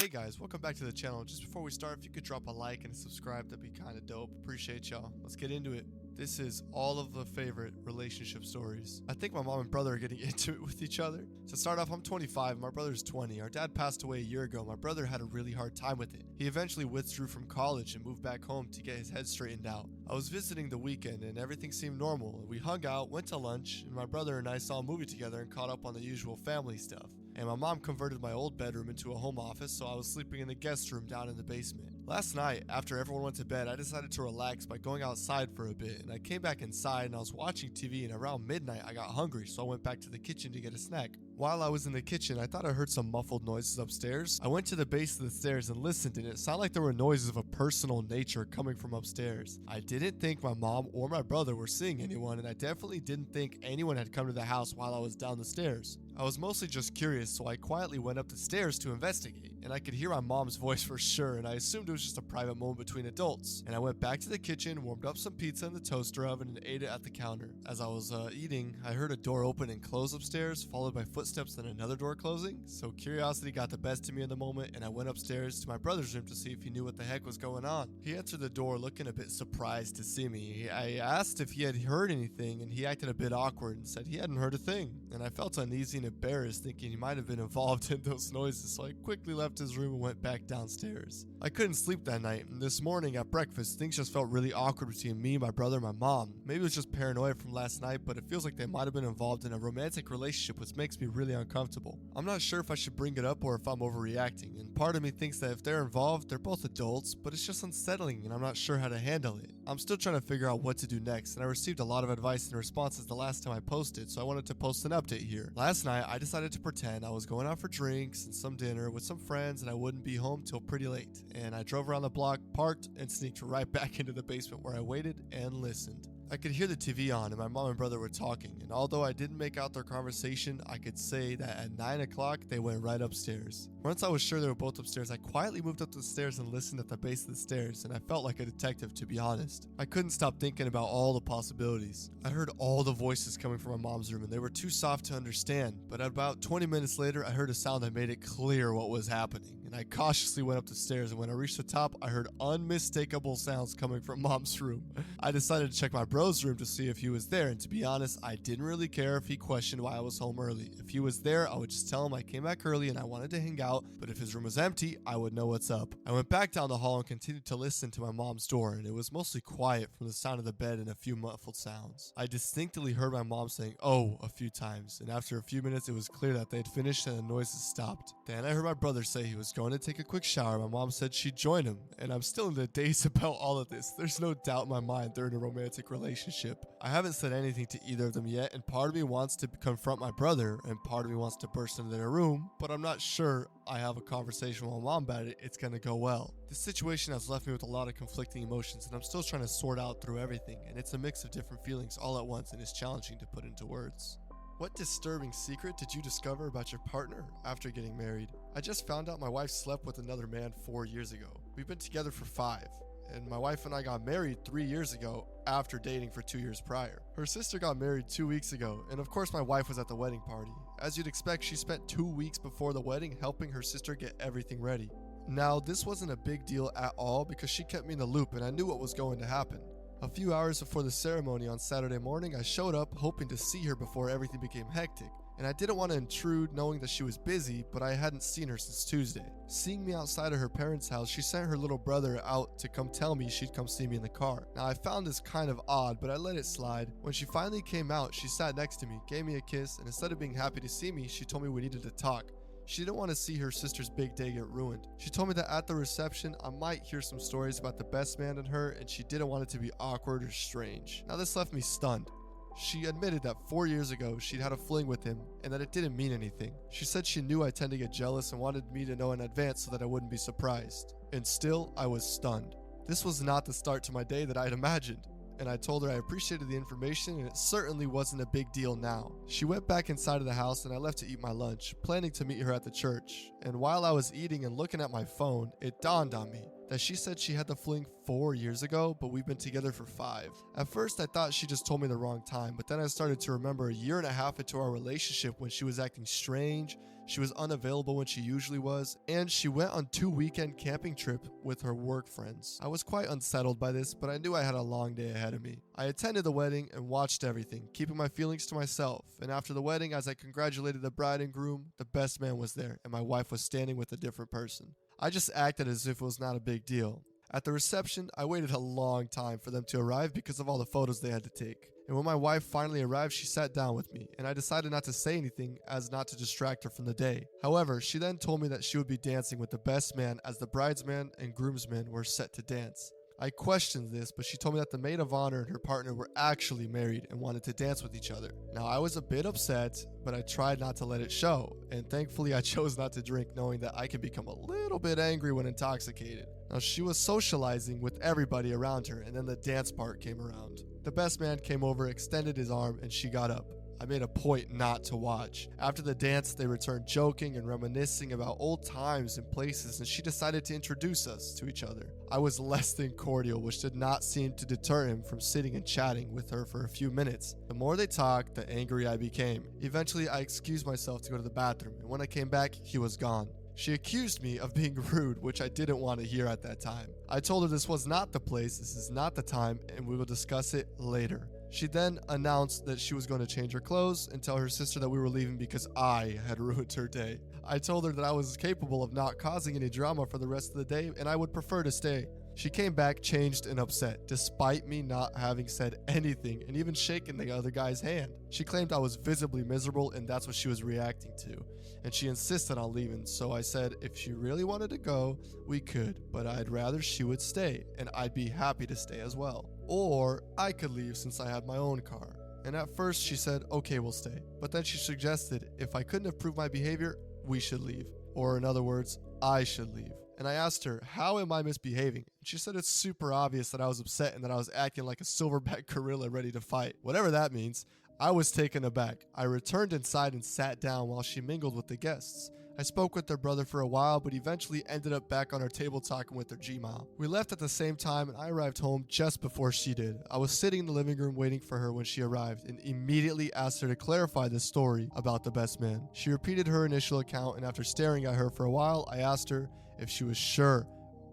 Hey guys, welcome back to the channel. Just before we start, if you could drop a like and a subscribe, that'd be kind of dope. Appreciate y'all. Let's get into it. This is all of the favorite relationship stories. I think my mom and brother are getting into it with each other. To start off, I'm 25, my brother's 20. Our dad passed away a year ago. My brother had a really hard time with it. He eventually withdrew from college and moved back home to get his head straightened out. I was visiting the weekend and everything seemed normal. We hung out, went to lunch, and my brother and I saw a movie together and caught up on the usual family stuff. And my mom converted my old bedroom into a home office, so I was sleeping in the guest room down in the basement. Last night, after everyone went to bed, I decided to relax by going outside for a bit, and I came back inside and I was watching TV, and around midnight I got hungry, so I went back to the kitchen to get a snack. While I was in the kitchen, I thought I heard some muffled noises upstairs. I went to the base of the stairs and listened, and it sounded like there were noises of a personal nature coming from upstairs. I didn't think my mom or my brother were seeing anyone, and I definitely didn't think anyone had come to the house while I was down the stairs. I was mostly just curious, so I quietly went up the stairs to investigate, and I could hear my mom's voice for sure, and I assumed it was just a private moment between adults. And I went back to the kitchen, warmed up some pizza in the toaster oven, and ate it at the counter. As I was eating, I heard a door open and close upstairs, followed by footsteps and another door closing, so curiosity got the best of me in the moment, and I went upstairs to my brother's room to see if he knew what the heck was going on. He answered the door looking a bit surprised to see me. I asked if he had heard anything, and he acted a bit awkward and said he hadn't heard a thing, and I felt uneasy and embarrassed, thinking he might have been involved in those noises, so I quickly left his room and went back downstairs. I couldn't sleep that night, and this morning at breakfast, things just felt really awkward between me, my brother, and my mom. Maybe it was just paranoia from last night, but it feels like they might have been involved in a romantic relationship, which makes me really uncomfortable. I'm not sure if I should bring it up or if I'm overreacting, and part of me thinks that if they're involved, they're both adults, but it's just unsettling and I'm not sure how to handle it. I'm still trying to figure out what to do next, and I received a lot of advice and responses the last time I posted, so I wanted to post an update here. Last night, I decided to pretend I was going out for drinks and some dinner with some friends and I wouldn't be home till pretty late, and I drove around the block, parked, and sneaked right back into the basement where I waited and listened. I could hear the TV on and my mom and brother were talking, and although I didn't make out their conversation, I could say that at 9 o'clock they went right upstairs. Once I was sure they were both upstairs, I quietly moved up the stairs and listened at the base of the stairs, and I felt like a detective, to be honest. I couldn't stop thinking about all the possibilities. I heard all the voices coming from my mom's room and they were too soft to understand, but about 20 minutes later I heard a sound that made it clear what was happening, and I cautiously went up the stairs, and when I reached the top I heard unmistakable sounds coming from mom's room. I decided to check my bro's room to see if he was there, and to be honest, I didn't really care if he questioned why I was home early. If he was there, I would just tell him I came back early and I wanted to hang out, but if his room was empty, I would know what's up. I went back down the hall and continued to listen to my mom's door, and it was mostly quiet from the sound of the bed and a few muffled sounds. I distinctly heard my mom saying "oh" a few times, and after a few minutes it was clear that they had finished and the noises stopped. Then I heard my brother say he was going to take a quick shower. My mom said she'd join him, and I'm still in the daze about all of this. There's no doubt in my mind they're in a romantic relationship. I haven't said anything to either of them yet, and part of me wants to confront my brother, and part of me wants to burst into their room, but I'm not sure I have a conversation with my mom about it, it's gonna go well. This situation has left me with a lot of conflicting emotions, and I'm still trying to sort out through everything, and it's a mix of different feelings all at once, and it's challenging to put into words. What disturbing secret did you discover about your partner after getting married? I just found out my wife slept with another man 4 years ago. We've been together for 5. And my wife and I got married 3 years ago after dating for 2 years prior. Her sister got married 2 weeks ago, and of course my wife was at the wedding party. As you'd expect, she spent 2 weeks before the wedding helping her sister get everything ready. Now, this wasn't a big deal at all because she kept me in the loop and I knew what was going to happen. A few hours before the ceremony on Saturday morning, I showed up hoping to see her before everything became hectic. And I didn't want to intrude knowing that she was busy, but I hadn't seen her since Tuesday. Seeing me outside of her parents' house, she sent her little brother out to come tell me she'd come see me in the car. Now I found this kind of odd, but I let it slide. When she finally came out, she sat next to me, gave me a kiss, and instead of being happy to see me, she told me we needed to talk. She didn't want to see her sister's big day get ruined. She told me that at the reception, I might hear some stories about the best man and her, and she didn't want it to be awkward or strange. Now this left me stunned. She admitted that 4 years ago she'd had a fling with him and that it didn't mean anything. She said she knew I tend to get jealous and wanted me to know in advance so that I wouldn't be surprised. And still, I was stunned. This was not the start to my day that I had imagined. And I told her I appreciated the information and it certainly wasn't a big deal now. She went back inside of the house and I left to eat my lunch, planning to meet her at the church. And while I was eating and looking at my phone, it dawned on me that she said she had the fling 4 years ago, but we've been together for 5. At first, I thought she just told me the wrong time, but then I started to remember a year and a half into our relationship when she was acting strange. she was unavailable when she usually was, and she went on 2 weekend camping trip with her work friends. I was quite unsettled by this, but I knew I had a long day ahead of me. I attended the wedding and watched everything, keeping my feelings to myself, and after the wedding, as I congratulated the bride and groom, the best man was there, and my wife was standing with a different person. I just acted as if it was not a big deal. At the reception, I waited a long time for them to arrive because of all the photos they had to take. And when my wife finally arrived, she sat down with me, and I decided not to say anything as not to distract her from the day. However, she then told me that she would be dancing with the best man as the bridesman and groomsmen were set to dance. I questioned this, but she told me that the maid of honor and her partner were actually married and wanted to dance with each other. Now, I was a bit upset, but I tried not to let it show, and thankfully I chose not to drink, knowing that I can become a little bit angry when intoxicated. Now, she was socializing with everybody around her, and then the dance part came around. The best man came over, extended his arm, and she got up. I made a point not to watch. After the dance, they returned joking and reminiscing about old times and places, and she decided to introduce us to each other. I was less than cordial, which did not seem to deter him from sitting and chatting with her for a few minutes. The more they talked, the angrier I became. Eventually, I excused myself to go to the bathroom, and when I came back, he was gone. She accused me of being rude, which I didn't want to hear at that time. I told her this was not the place, this is not the time, and we will discuss it later. She then announced that she was going to change her clothes and tell her sister that we were leaving because I had ruined her day. I told her that I was capable of not causing any drama for the rest of the day and I would prefer to stay. She came back changed and upset, despite me not having said anything and even shaken the other guy's hand. She claimed I was visibly miserable and that's what she was reacting to, and she insisted on leaving, so I said if she really wanted to go, we could, but I'd rather she would stay, and I'd be happy to stay as well. Or I could leave since I had my own car. And at first she said, okay, we'll stay. But then she suggested if I couldn't improve my behavior, we should leave. Or in other words, I should leave. And I asked her, how am I misbehaving? And she said it's super obvious that I was upset and that I was acting like a silverback gorilla ready to fight. Whatever that means. I was taken aback. I returned inside and sat down while she mingled with the guests. I spoke with their brother for a while, but eventually ended up back on our table talking with their Gma. We left at the same time and I arrived home just before she did. I was sitting in the living room waiting for her when she arrived and immediately asked her to clarify the story about the best man. She repeated her initial account, and after staring at her for a while, I asked her if she was sure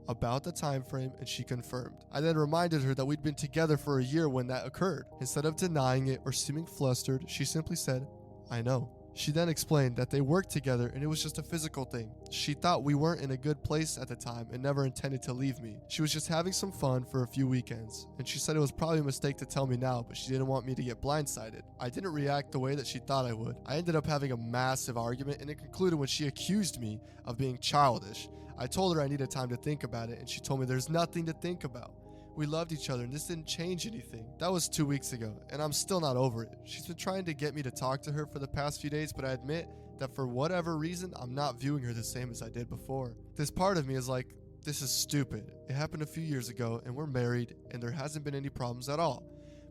about the time frame, and she confirmed. I then reminded her that we'd been together for a year when that occurred. Instead of denying it or seeming flustered, she simply said, I know. She then explained that they worked together and it was just a physical thing. She thought we weren't in a good place at the time and never intended to leave me. She was just having some fun for a few weekends, and she said it was probably a mistake to tell me now, but she didn't want me to get blindsided. I didn't react the way that she thought I would. I ended up having a massive argument, and it concluded when she accused me of being childish. I told her I needed time to think about it, and she told me there's nothing to think about. We loved each other and this didn't change anything. That was 2 weeks ago and I'm still not over it. She's been trying to get me to talk to her for the past few days, but I admit that for whatever reason, I'm not viewing her the same as I did before. This part of me is like, this is stupid. It happened a few years ago and we're married and there hasn't been any problems at all.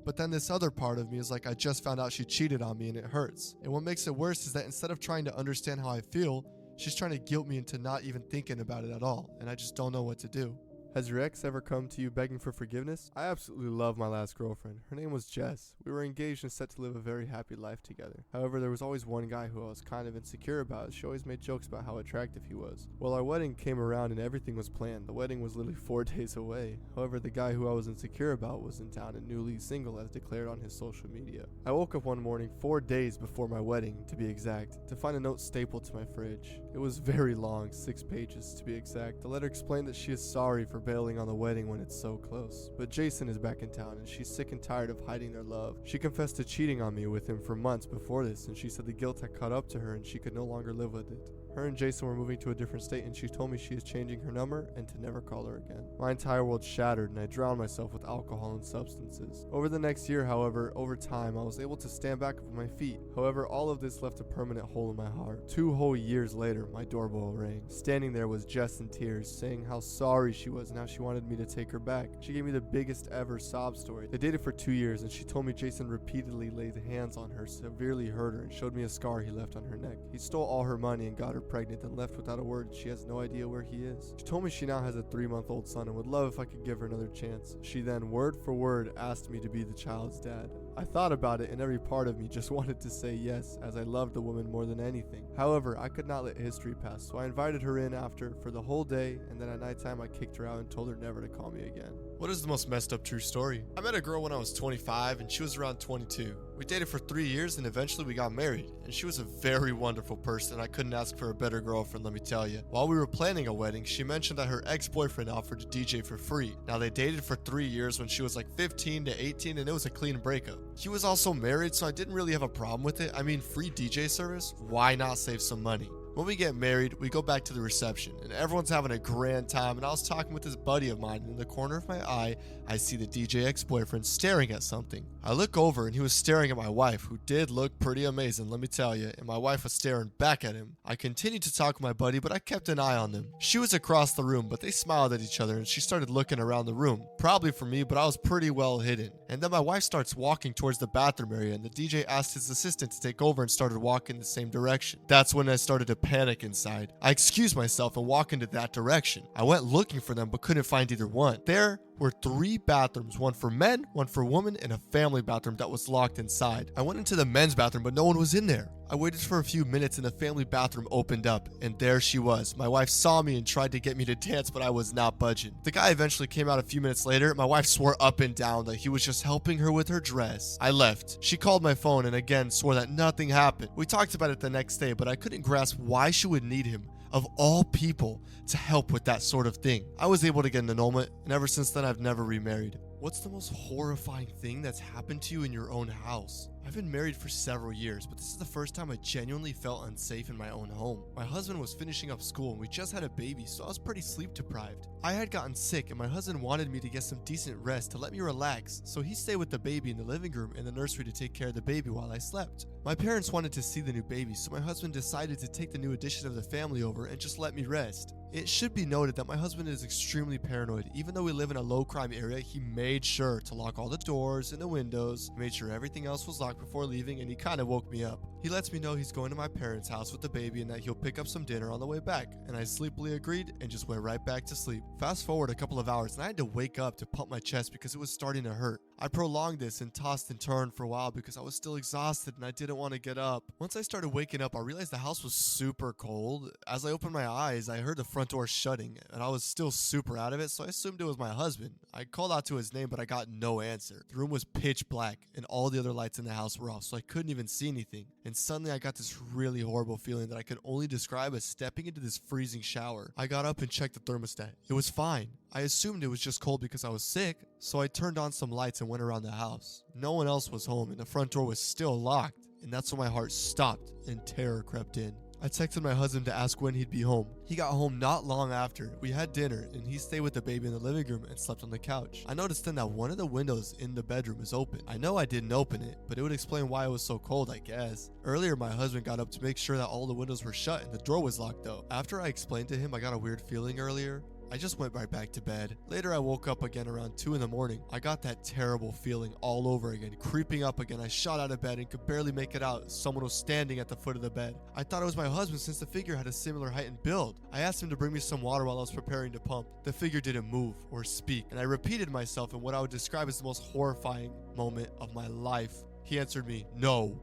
But then this other part of me is like, I just found out she cheated on me and it hurts. And what makes it worse is that instead of trying to understand how I feel, she's trying to guilt me into not even thinking about it at all. And I just don't know what to do. Has your ex ever come to you begging for forgiveness? I absolutely love my last girlfriend. Her name was Jess. We were engaged and set to live a very happy life together. However, there was always one guy who I was kind of insecure about. She always made jokes about how attractive he was. Well, our wedding came around and everything was planned. The wedding was literally 4 days away. However, the guy who I was insecure about was in town and newly single as declared on his social media. I woke up one morning 4 days before my wedding, to be exact, to find a note stapled to my fridge. It was very long, 6 pages to be exact. The letter explained that she is sorry for bailing on the wedding when it's so close, but Jason is back in town and she's sick and tired of hiding their love. She confessed to cheating on me with him for months before this, and she said the guilt had caught up to her and she could no longer live with it. Her and Jason were moving to a different state and she told me she is changing her number and to never call her again. My entire world shattered and I drowned myself with alcohol and substances. Over the next year, however, over time, I was able to stand back up on my feet. However, all of this left a permanent hole in my heart. 2 whole years later, my doorbell rang. Standing there was Jess in tears, saying how sorry she was and how she wanted me to take her back. She gave me the biggest ever sob story. They dated for 2 years and she told me Jason repeatedly laid hands on her, severely hurt her, and showed me a scar he left on her neck. He stole all her money and got her pregnant, then left without a word, and she has no idea where he is. She told me she now has a 3-month-old son and would love if I could give her another chance. She then, word for word, asked me to be the child's dad. I thought about it, and every part of me just wanted to say yes, as I loved the woman more than anything. However, I could not let history pass, so I invited her in after for the whole day, and then at nighttime I kicked her out and told her never to call me again. What is the most messed up true story? I met a girl when I was 25 and she was around 22. We dated for 3 years and eventually we got married, and she was a very wonderful person. I couldn't ask for a better girlfriend, let me tell you. While we were planning a wedding, she mentioned that her ex-boyfriend offered to DJ for free. Now, they dated for 3 years when she was like 15 to 18, and it was a clean breakup. He was also married, so I didn't really have a problem with it. I mean, free DJ service? Why not save some money? When we get married, we go back to the reception, and everyone's having a grand time, and I was talking with this buddy of mine, and in the corner of my eye, I see the DJ ex-boyfriend staring at something. I look over, and he was staring at my wife, who did look pretty amazing, let me tell you, and my wife was staring back at him. I continued to talk with my buddy, but I kept an eye on them. She was across the room, but they smiled at each other, and she started looking around the room, probably for me, but I was pretty well hidden. And then my wife starts walking towards the bathroom area, and the DJ asked his assistant to take over and started walking the same direction. That's when I started to panic inside. I excused myself and walked into that direction. I went looking for them but couldn't find either one. There were 3 bathrooms, one for men, one for women, and a family bathroom that was locked inside. I went into the men's bathroom but no one was in there. I waited for a few minutes and the family bathroom opened up, and there she was. My wife saw me and tried to get me to dance, but I was not budging. The guy eventually came out a few minutes later. My wife swore up and down that he was just helping her with her dress. I left. She called my phone and again swore that nothing happened. We talked about it the next day, but I couldn't grasp why she would need him, of all people, to help with that sort of thing. I was able to get an annulment, and ever since then I've never remarried. What's the most horrifying thing that's happened to you in your own house? I've been married for several years, but this is the first time I genuinely felt unsafe in my own home. My husband was finishing up school and we just had a baby, so I was pretty sleep deprived. I had gotten sick and my husband wanted me to get some decent rest to let me relax, so he stayed with the baby in the living room and the nursery to take care of the baby while I slept. My parents wanted to see the new baby, so my husband decided to take the new addition of the family over and just let me rest. It should be noted that my husband is extremely paranoid. Even though we live in a low crime area, he made sure to lock all the doors and the windows, made sure everything else was locked before leaving, and he kind of woke me up. He lets me know he's going to my parents' house with the baby and that he'll pick up some dinner on the way back, and I sleepily agreed and just went right back to sleep. Fast forward a couple of hours and I had to wake up to pump my chest because it was starting to hurt. I prolonged this and tossed and turned for a while because I was still exhausted and I didn't want to get up. Once I started waking up, I realized the house was super cold. As I opened my eyes, I heard the front door shutting and I was still super out of it, so I assumed it was my husband. I called out to his name, but I got no answer. The room was pitch black and all the other lights in the house were off, so I couldn't even see anything. And suddenly I got this really horrible feeling that I could only describe as stepping into this freezing shower. I got up and checked the thermostat. It was fine. I assumed it was just cold because I was sick, so I turned on some lights and went around the house. No one else was home and the front door was still locked, and that's when my heart stopped and terror crept in. I texted my husband to ask when he'd be home. He got home not long after. We had dinner and he stayed with the baby in the living room and slept on the couch. I noticed then that one of the windows in the bedroom is open. I know I didn't open it, but it would explain why it was so cold, I guess. Earlier, my husband got up to make sure that all the windows were shut and the door was locked though. After I explained to him I got a weird feeling earlier, I just went right back to bed. Later, I woke up again around 2 in the morning. I got that terrible feeling all over again, creeping up again. I shot out of bed and could barely make it out. Someone was standing at the foot of the bed. I thought it was my husband since the figure had a similar height and build. I asked him to bring me some water while I was preparing to pump. The figure didn't move or speak, and I repeated myself in what I would describe as the most horrifying moment of my life. He answered me, "No,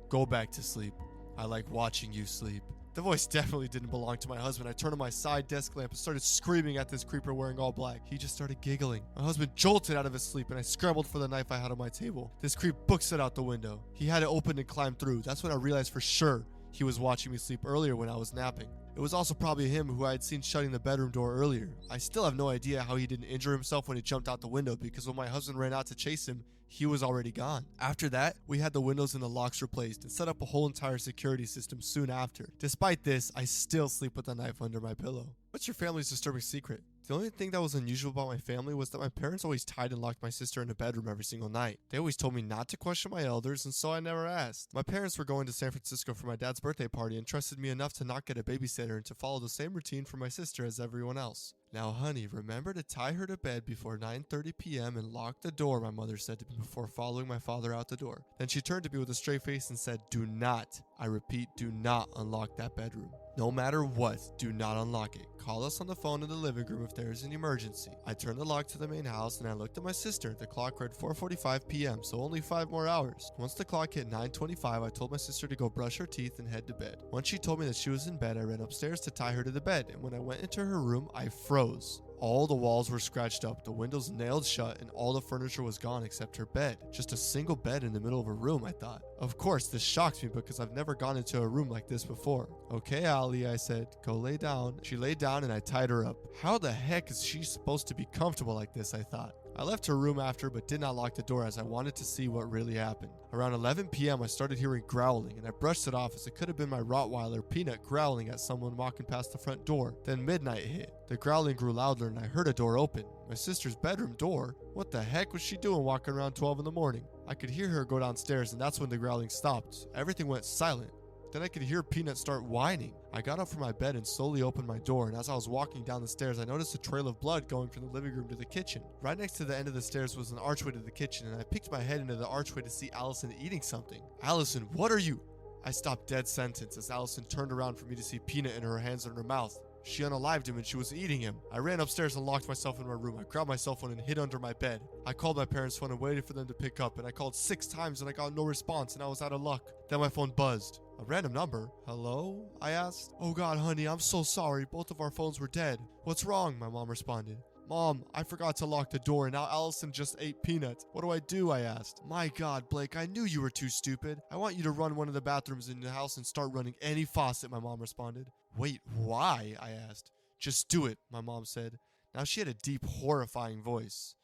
go back to sleep. I like watching you sleep." The voice definitely didn't belong to my husband. I turned on my side desk lamp and started screaming at this creeper wearing all black. He just started giggling. My husband jolted out of his sleep and I scrambled for the knife I had on my table. This creep books it out the window. He had it open and climbed through. That's when I realized for sure he was watching me sleep earlier when I was napping. It was also probably him who I had seen shutting the bedroom door earlier. I still have no idea how he didn't injure himself when he jumped out the window, because when my husband ran out to chase him, he was already gone. After that, we had the windows and the locks replaced and set up a whole entire security system soon after. Despite this, I still sleep with a knife under my pillow. What's your family's disturbing secret? The only thing that was unusual about my family was that my parents always tied and locked my sister in a bedroom every single night. They always told me not to question my elders, and so I never asked. My parents were going to San Francisco for my dad's birthday party and trusted me enough to not get a babysitter and to follow the same routine for my sister as everyone else. "Now, honey, remember to tie her to bed before 9:30 p.m. and lock the door," my mother said to me before following my father out the door. Then she turned to me with a straight face and said, "Do not, I repeat, do not unlock that bedroom." No matter what, do not unlock it. Call us on the phone in the living room if there is an emergency. I turned the lock to the main house and I looked at my sister. The clock read 4:45 p.m., so only 5 more hours. Once the clock hit 9:25, I told my sister to go brush her teeth and head to bed. Once she told me that she was in bed, I ran upstairs to tie her to the bed, and when I went into her room, I froze. All the walls were scratched up, the windows nailed shut, and all the furniture was gone except her bed. Just a single bed in the middle of a room, I thought. Of course, this shocked me because I've never gone into a room like this before. Okay, Allie, I said, go lay down. She laid down and I tied her up. How the heck is she supposed to be comfortable like this, I thought. I left her room after but did not lock the door as I wanted to see what really happened. Around 11 p.m. I started hearing growling and I brushed it off as it could have been my Rottweiler Peanut growling at someone walking past the front door. Then midnight hit. The growling grew louder and I heard a door open. My sister's bedroom door? What the heck was she doing walking around 12 in the morning? I could hear her go downstairs and that's when the growling stopped. Everything went silent. Then I could hear Peanut start whining. I got up from my bed and slowly opened my door, and as I was walking down the stairs, I noticed a trail of blood going from the living room to the kitchen. Right next to the end of the stairs was an archway to the kitchen, and I peeked my head into the archway to see Allison eating something. Allison, what are you? I stopped dead sentence as Allison turned around for me to see Peanut in her hands and her mouth. She unalived him and she was eating him. I ran upstairs and locked myself in my room. I grabbed my cell phone and hid under my bed. I called my parents' phone and waited for them to pick up, and I called 6 times and I got no response and I was out of luck. Then my phone buzzed. A random number. Hello? I asked. Oh God, honey, I'm so sorry. Both of our phones were dead. What's wrong? My mom responded. Mom, I forgot to lock the door and now Allison just ate Peanut. What do I do? I asked. My God, Blake, I knew you were too stupid. I want you to run one of the bathrooms in the house and start running any faucet, my mom responded. Wait, why? I asked. Just do it, my mom said. Now she had a deep, horrifying voice.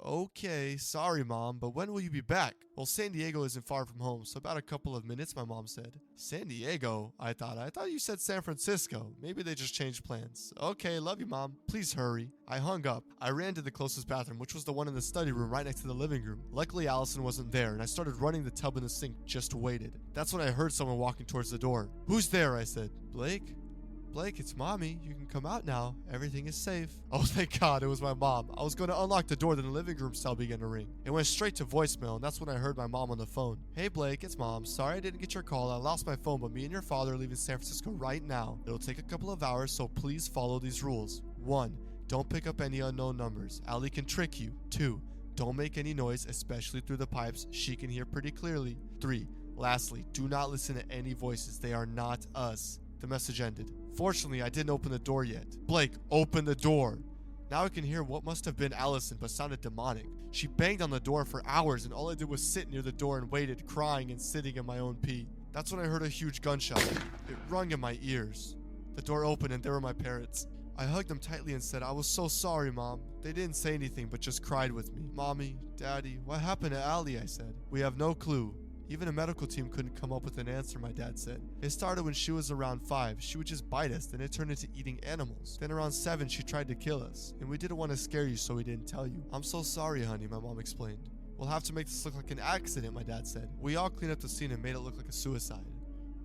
Okay, sorry, Mom, but when will you be back? Well, San Diego isn't far from home, so about a couple of minutes, my mom said. San Diego? I thought you said San Francisco. Maybe they just changed plans. Okay, love you, Mom. Please hurry. I hung up. I ran to the closest bathroom, which was the one in the study room right next to the living room. Luckily, Allison wasn't there, and I started running the tub in the sink, just waited. That's when I heard someone walking towards the door. Who's there? I said. Blake? Blake, it's Mommy. You can come out now. Everything is safe. Oh, thank God, it was my mom. I was going to unlock the door, then the living room cell began to ring. It went straight to voicemail, and that's when I heard my mom on the phone. Hey, Blake, it's Mom. Sorry I didn't get your call. I lost my phone, but me and your father are leaving San Francisco right now. It'll take a couple of hours, so please follow these rules. 1. Don't pick up any unknown numbers. Allie can trick you. 2. Don't make any noise, especially through the pipes. She can hear pretty clearly. 3. Lastly, do not listen to any voices. They are not us. The message ended. Fortunately, I didn't open the door yet. Blake, open the door. Now I can hear what must have been Allison, but sounded demonic. She banged on the door for hours, and all I did was sit near the door and waited, crying and sitting in my own pee. That's when I heard a huge gunshot. It rung in my ears. The door opened, and there were my parents. I hugged them tightly and said, I was so sorry, Mom. They didn't say anything, but just cried with me. Mommy, Daddy, what happened to Allie? I said. We have no clue. Even a medical team couldn't come up with an answer, my dad said. It started when she was around 5. She would just bite us, then it turned into eating animals. Then around 7, she tried to kill us. And we didn't want to scare you, so we didn't tell you. I'm so sorry, honey, my mom explained. We'll have to make this look like an accident, my dad said. We all cleaned up the scene and made it look like a suicide.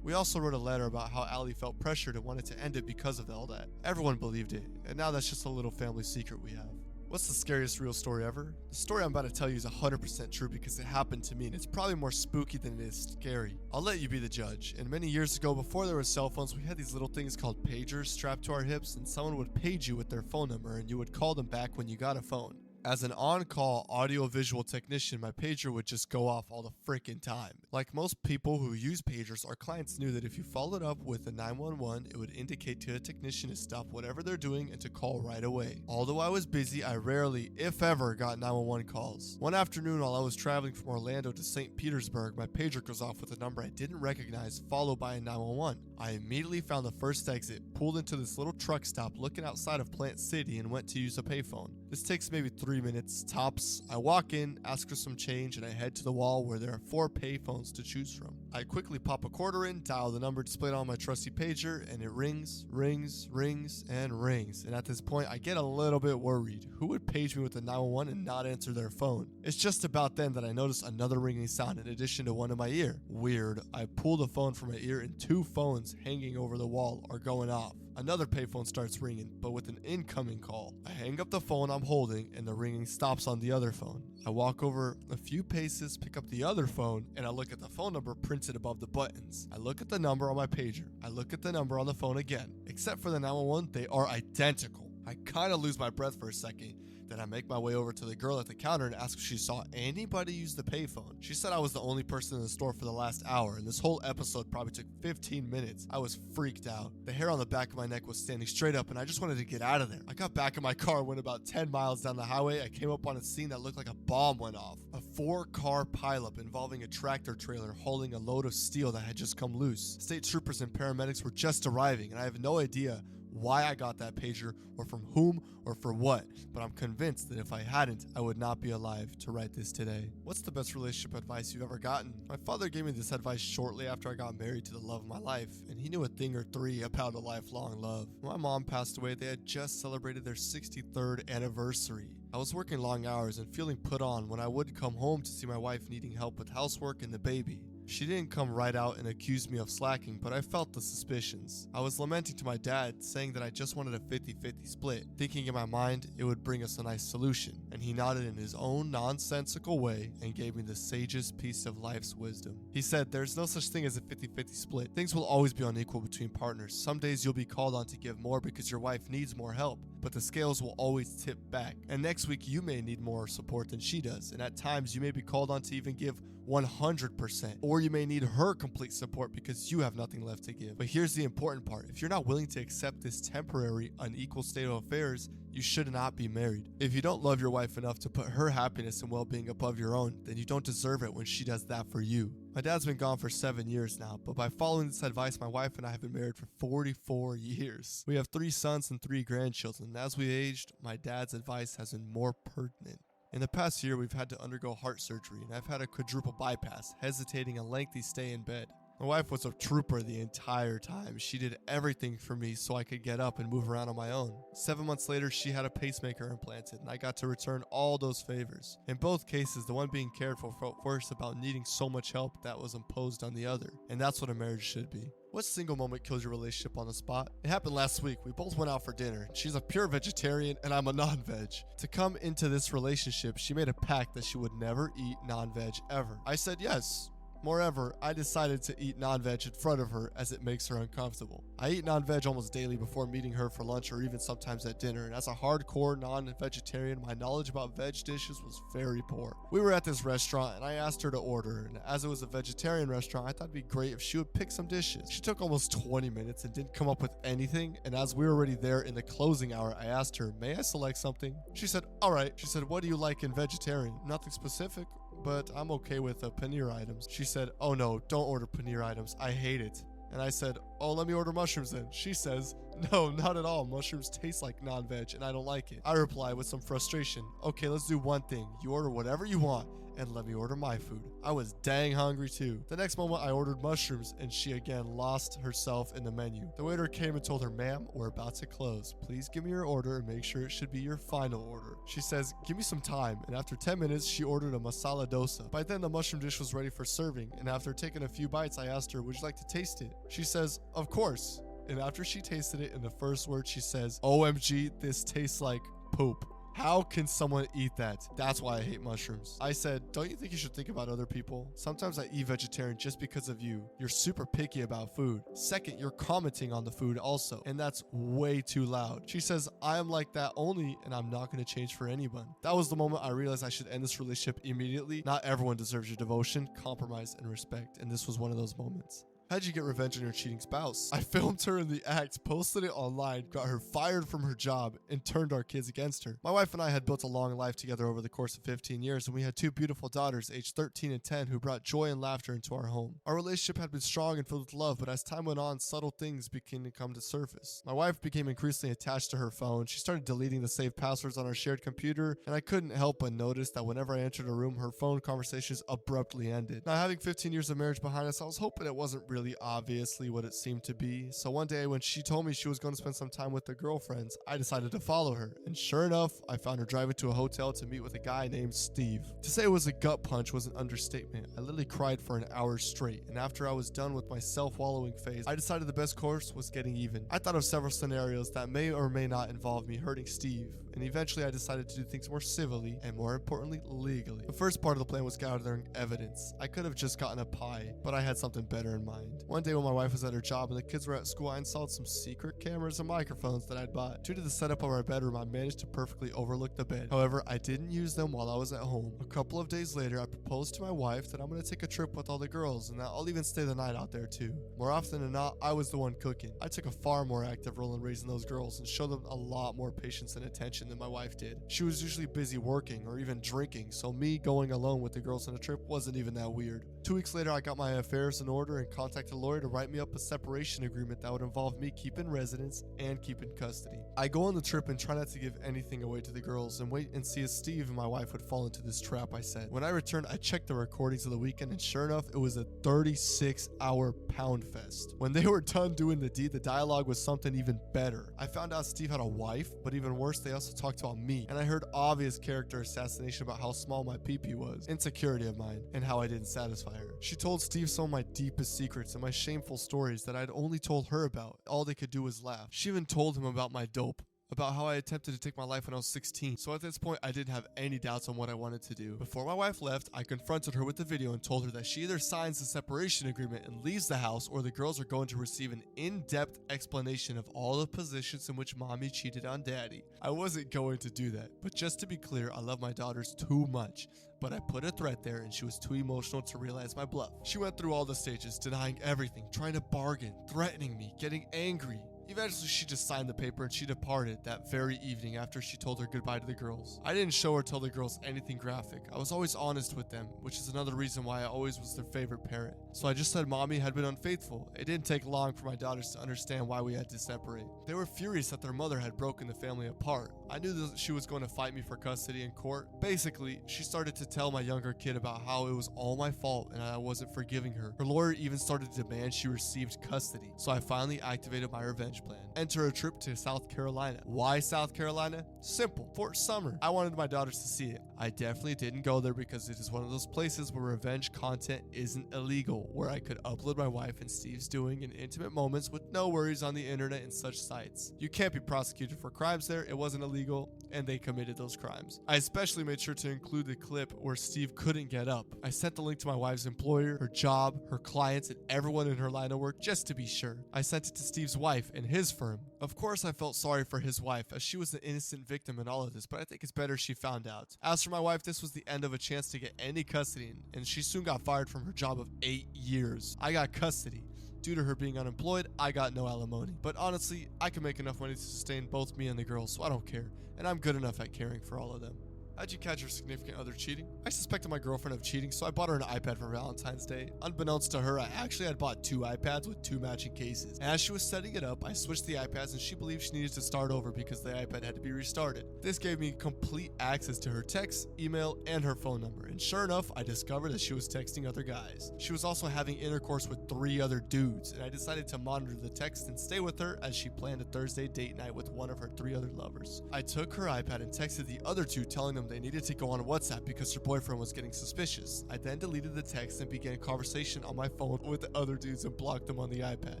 We also wrote a letter about how Allie felt pressured and wanted to end it because of all that. Everyone believed it, and now that's just a little family secret we have. What's the scariest real story ever? The story I'm about to tell you is 100% true because it happened to me, and it's probably more spooky than it is scary. I'll let you be the judge. And many years ago, before there were cell phones, we had these little things called pagers strapped to our hips, and someone would page you with their phone number and you would call them back when you got a phone. As an on-call audio-visual technician, my pager would just go off all the freaking time. Like most people who use pagers, our clients knew that if you followed up with a 911, it would indicate to a technician to stop whatever they're doing and to call right away. Although I was busy, I rarely, if ever, got 911 calls. One afternoon while I was traveling from Orlando to St. Petersburg, my pager goes off with a number I didn't recognize, followed by a 911. I immediately found the first exit, pulled into this little truck stop looking outside of Plant City, and went to use a payphone. This takes maybe 3 minutes tops. I walk in, ask for some change, and I head to the wall where there are 4 payphones to choose from. I quickly pop a quarter in, dial the number displayed on my trusty pager, and it rings, rings, rings, and rings. And at this point, I get a little bit worried. Who would page me with a 911 and not answer their phone? It's just about then that I notice another ringing sound in addition to one in my ear. Weird. I pull the phone from my ear and 2 phones hanging over the wall are going off. Another payphone starts ringing, but with an incoming call. I hang up the phone I'm holding and the ringing stops on the other phone. I walk over a few paces, pick up the other phone, and I look at the phone number printed above the buttons. I look at the number on my pager. I look at the number on the phone again. Except for the 911, they are identical. I kind of lose my breath for a second. Then I make my way over to the girl at the counter and ask if she saw anybody use the payphone. She said I was the only person in the store for the last hour, and this whole episode probably took 15 minutes. I was freaked out. The hair on the back of my neck was standing straight up, and I just wanted to get out of there. I got back in my car, went about 10 miles down the highway. I came up on a scene that looked like a bomb went off. A 4-car pileup involving a tractor trailer hauling a load of steel that had just come loose. State troopers and paramedics were just arriving, and I have no idea why I got that pager or from whom or for what, but I'm convinced that if I hadn't, I would not be alive to write this today. What's the best relationship advice you've ever gotten? My father gave me this advice shortly after I got married to the love of my life, and he knew a thing or three about a lifelong love. When my mom passed away, they had just celebrated their 63rd anniversary. I was working long hours and feeling put on when I would come home to see my wife needing help with housework and the baby. She didn't come right out and accuse me of slacking, but I felt the suspicions. I was lamenting to my dad, saying that I just wanted a 50-50 split, thinking in my mind it would bring us a nice solution, and he nodded in his own nonsensical way and gave me the sagest piece of life's wisdom. He said, "There's no such thing as a 50-50 split. Things will always be unequal between partners. Some days you'll be called on to give more because your wife needs more help, but the scales will always tip back. And next week you may need more support than she does, and at times you may be called on to even give 100%, or you may need her complete support because you have nothing left to give. But here's the important part. If you're not willing to accept this temporary, unequal state of affairs, you should not be married. If you don't love your wife enough to put her happiness and well-being above your own, then you don't deserve it when she does that for you." My dad's been gone for 7 years now, but by following this advice, my wife and I have been married for 44 years. We have 3 sons and 3 grandchildren, and as we aged, my dad's advice has been more pertinent. In the past year, we've had to undergo heart surgery, and I've had a quadruple bypass, hesitating a lengthy stay in bed. My wife was a trooper the entire time. She did everything for me so I could get up and move around on my own. 7 months later, she had a pacemaker implanted, and I got to return all those favors. In both cases, the one being cared for felt worse about needing so much help that was imposed on the other, and that's what a marriage should be. What single moment kills your relationship on the spot? It happened last week. We both went out for dinner. She's a pure vegetarian and I'm a non-veg. To come into this relationship, she made a pact that she would never eat non-veg ever. I said yes. Moreover, I decided to eat non-veg in front of her as it makes her uncomfortable. I eat non-veg almost daily before meeting her for lunch or even sometimes at dinner, and as a hardcore non-vegetarian, my knowledge about veg dishes was very poor. We were at this restaurant and I asked her to order, and as it was a vegetarian restaurant, I thought it'd be great if she would pick some dishes. She took almost 20 minutes and didn't come up with anything, and as we were already there in the closing hour, I asked her, "May I select something?" She said, "Alright." She said, "What do you like in vegetarian?" "Nothing specific, but I'm okay with paneer items." She said, "Oh no, don't order paneer items. I hate it." And I said, "Oh, let me order mushrooms then." She says, "No, not at all. Mushrooms taste like non-veg and I don't like it." I reply with some frustration, "Okay, let's do one thing. You order whatever you want and let me order my food." I was dang hungry too. The next moment I ordered mushrooms and she again lost herself in the menu. The waiter came and told her, "Ma'am, we're about to close. Please give me your order and make sure it should be your final order." She says, "Give me some time," and after 10 minutes she ordered a masala dosa. By then the mushroom dish was ready for serving, and after taking a few bites I asked her, "Would you like to taste it?" She says, "Of course." And after she tasted it, in the first word she says, "OMG, this tastes like poop." How can someone eat that? That's why I hate mushrooms. I said, "Don't you think you should think about other people? Sometimes I eat vegetarian just because of you. You're super picky about food. Second, you're commenting on the food also, and that's way too loud." She says, "I am like that only, and I'm not going to change for anyone." That was the moment I realized I should end this relationship immediately. Not everyone deserves your devotion, compromise, and respect, and this was one of those moments. How'd you get revenge on your cheating spouse? I filmed her in the act, posted it online, got her fired from her job, and turned our kids against her. My wife and I had built a long life together over the course of 15 years, and we had 2 beautiful daughters, aged 13 and 10, who brought joy and laughter into our home. Our relationship had been strong and filled with love, but as time went on, subtle things began to come to surface. My wife became increasingly attached to her phone. She started deleting the saved passwords on our shared computer, and I couldn't help but notice that whenever I entered a room, her phone conversations abruptly ended. Now, having 15 years of marriage behind us, I was hoping it wasn't real really obviously what it seemed to be. So one day when she told me she was going to spend some time with her girlfriends, I decided to follow her. And sure enough, I found her driving to a hotel to meet with a guy named Steve. To say it was a gut punch was an understatement. I literally cried for an hour straight. And after I was done with my self-wallowing phase, I decided the best course was getting even. I thought of several scenarios that may or may not involve me hurting Steve. And eventually I decided to do things more civilly and more importantly, legally. The first part of the plan was gathering evidence. I could have just gotten a pie, but I had something better in mind. One day when my wife was at her job and the kids were at school, I installed some secret cameras and microphones that I'd bought. Due to the setup of our bedroom, I managed to perfectly overlook the bed. However, I didn't use them while I was at home. A couple of days later, I proposed to my wife that I'm going to take a trip with all the girls and that I'll even stay the night out there too. More often than not, I was the one cooking. I took a far more active role in raising those girls and showed them a lot more patience and attention than my wife did. She was usually busy working or even drinking, so me going alone with the girls on a trip wasn't even that weird. 2 weeks later, I got my affairs in order and contacted a lawyer to write me up a separation agreement that would involve me keeping residence and keeping custody. I go on the trip and try not to give anything away to the girls and wait and see if Steve and my wife would fall into this trap I set. When I returned, I checked the recordings of the weekend and sure enough, it was a 36-hour pound fest. When they were done doing the deed, the dialogue was something even better. I found out Steve had a wife, but even worse, they also talked about me, and I heard obvious character assassination about how small my pee-pee was, insecurity of mine, and how I didn't satisfy her. She told Steve some of my deepest secrets and my shameful stories that I'd only told her about. All they could do was laugh. She even told him about my dope, about how I attempted to take my life when I was 16. So at this point, I didn't have any doubts on what I wanted to do. Before my wife left, I confronted her with the video and told her that she either signs the separation agreement and leaves the house, or the girls are going to receive an in-depth explanation of all the positions in which mommy cheated on daddy. I wasn't going to do that, but just to be clear, I love my daughters too much. But I put a threat there and she was too emotional to realize my bluff. She went through all the stages, denying everything, trying to bargain, threatening me, getting angry. Eventually, she just signed the paper and she departed that very evening after she told her goodbye to the girls. I didn't show or tell the girls anything graphic. I was always honest with them, which is another reason why I always was their favorite parent. So I just said mommy had been unfaithful. It didn't take long for my daughters to understand why we had to separate. They were furious that their mother had broken the family apart. I knew that she was going to fight me for custody in court. Basically, she started to tell my younger kid about how it was all my fault and I wasn't forgiving her. Her lawyer even started to demand she received custody. So I finally activated my revenge plan. Enter a trip to South Carolina. Why South Carolina? Simple. Fort Summer. I wanted my daughters to see it. I definitely didn't go there because it is one of those places where revenge content isn't illegal, where I could upload my wife and Steve's doing in intimate moments with no worries on the internet and such sites. You can't be prosecuted for crimes there. It wasn't illegal, and they committed those crimes. I especially made sure to include the clip where Steve couldn't get up. I sent the link to my wife's employer, her job, her clients, and everyone in her line of work just to be sure. I sent it to Steve's wife and his firm. Of course, I felt sorry for his wife as she was an innocent victim in all of this, but I think it's better she found out. As for my wife, this was the end of a chance to get any custody, and she soon got fired from her job of 8 years. I got custody. Due to her being unemployed, I got no alimony. But honestly, I can make enough money to sustain both me and the girls, so I don't care. And I'm good enough at caring for all of them. How'd you catch your significant other cheating? I suspected my girlfriend of cheating, so I bought her an iPad for Valentine's Day. Unbeknownst to her, I actually had bought 2 iPads with 2 matching cases. And as she was setting it up, I switched the iPads and she believed she needed to start over because the iPad had to be restarted. This gave me complete access to her text, email, and her phone number. And sure enough, I discovered that she was texting other guys. She was also having intercourse with 3 other dudes, and I decided to monitor the text and stay with her as she planned a Thursday date night with one of her 3 other lovers. I took her iPad and texted the other 2 telling them they needed to go on WhatsApp because her boyfriend was getting suspicious. I then deleted the text and began conversation on my phone with the other dudes and blocked them on the iPad.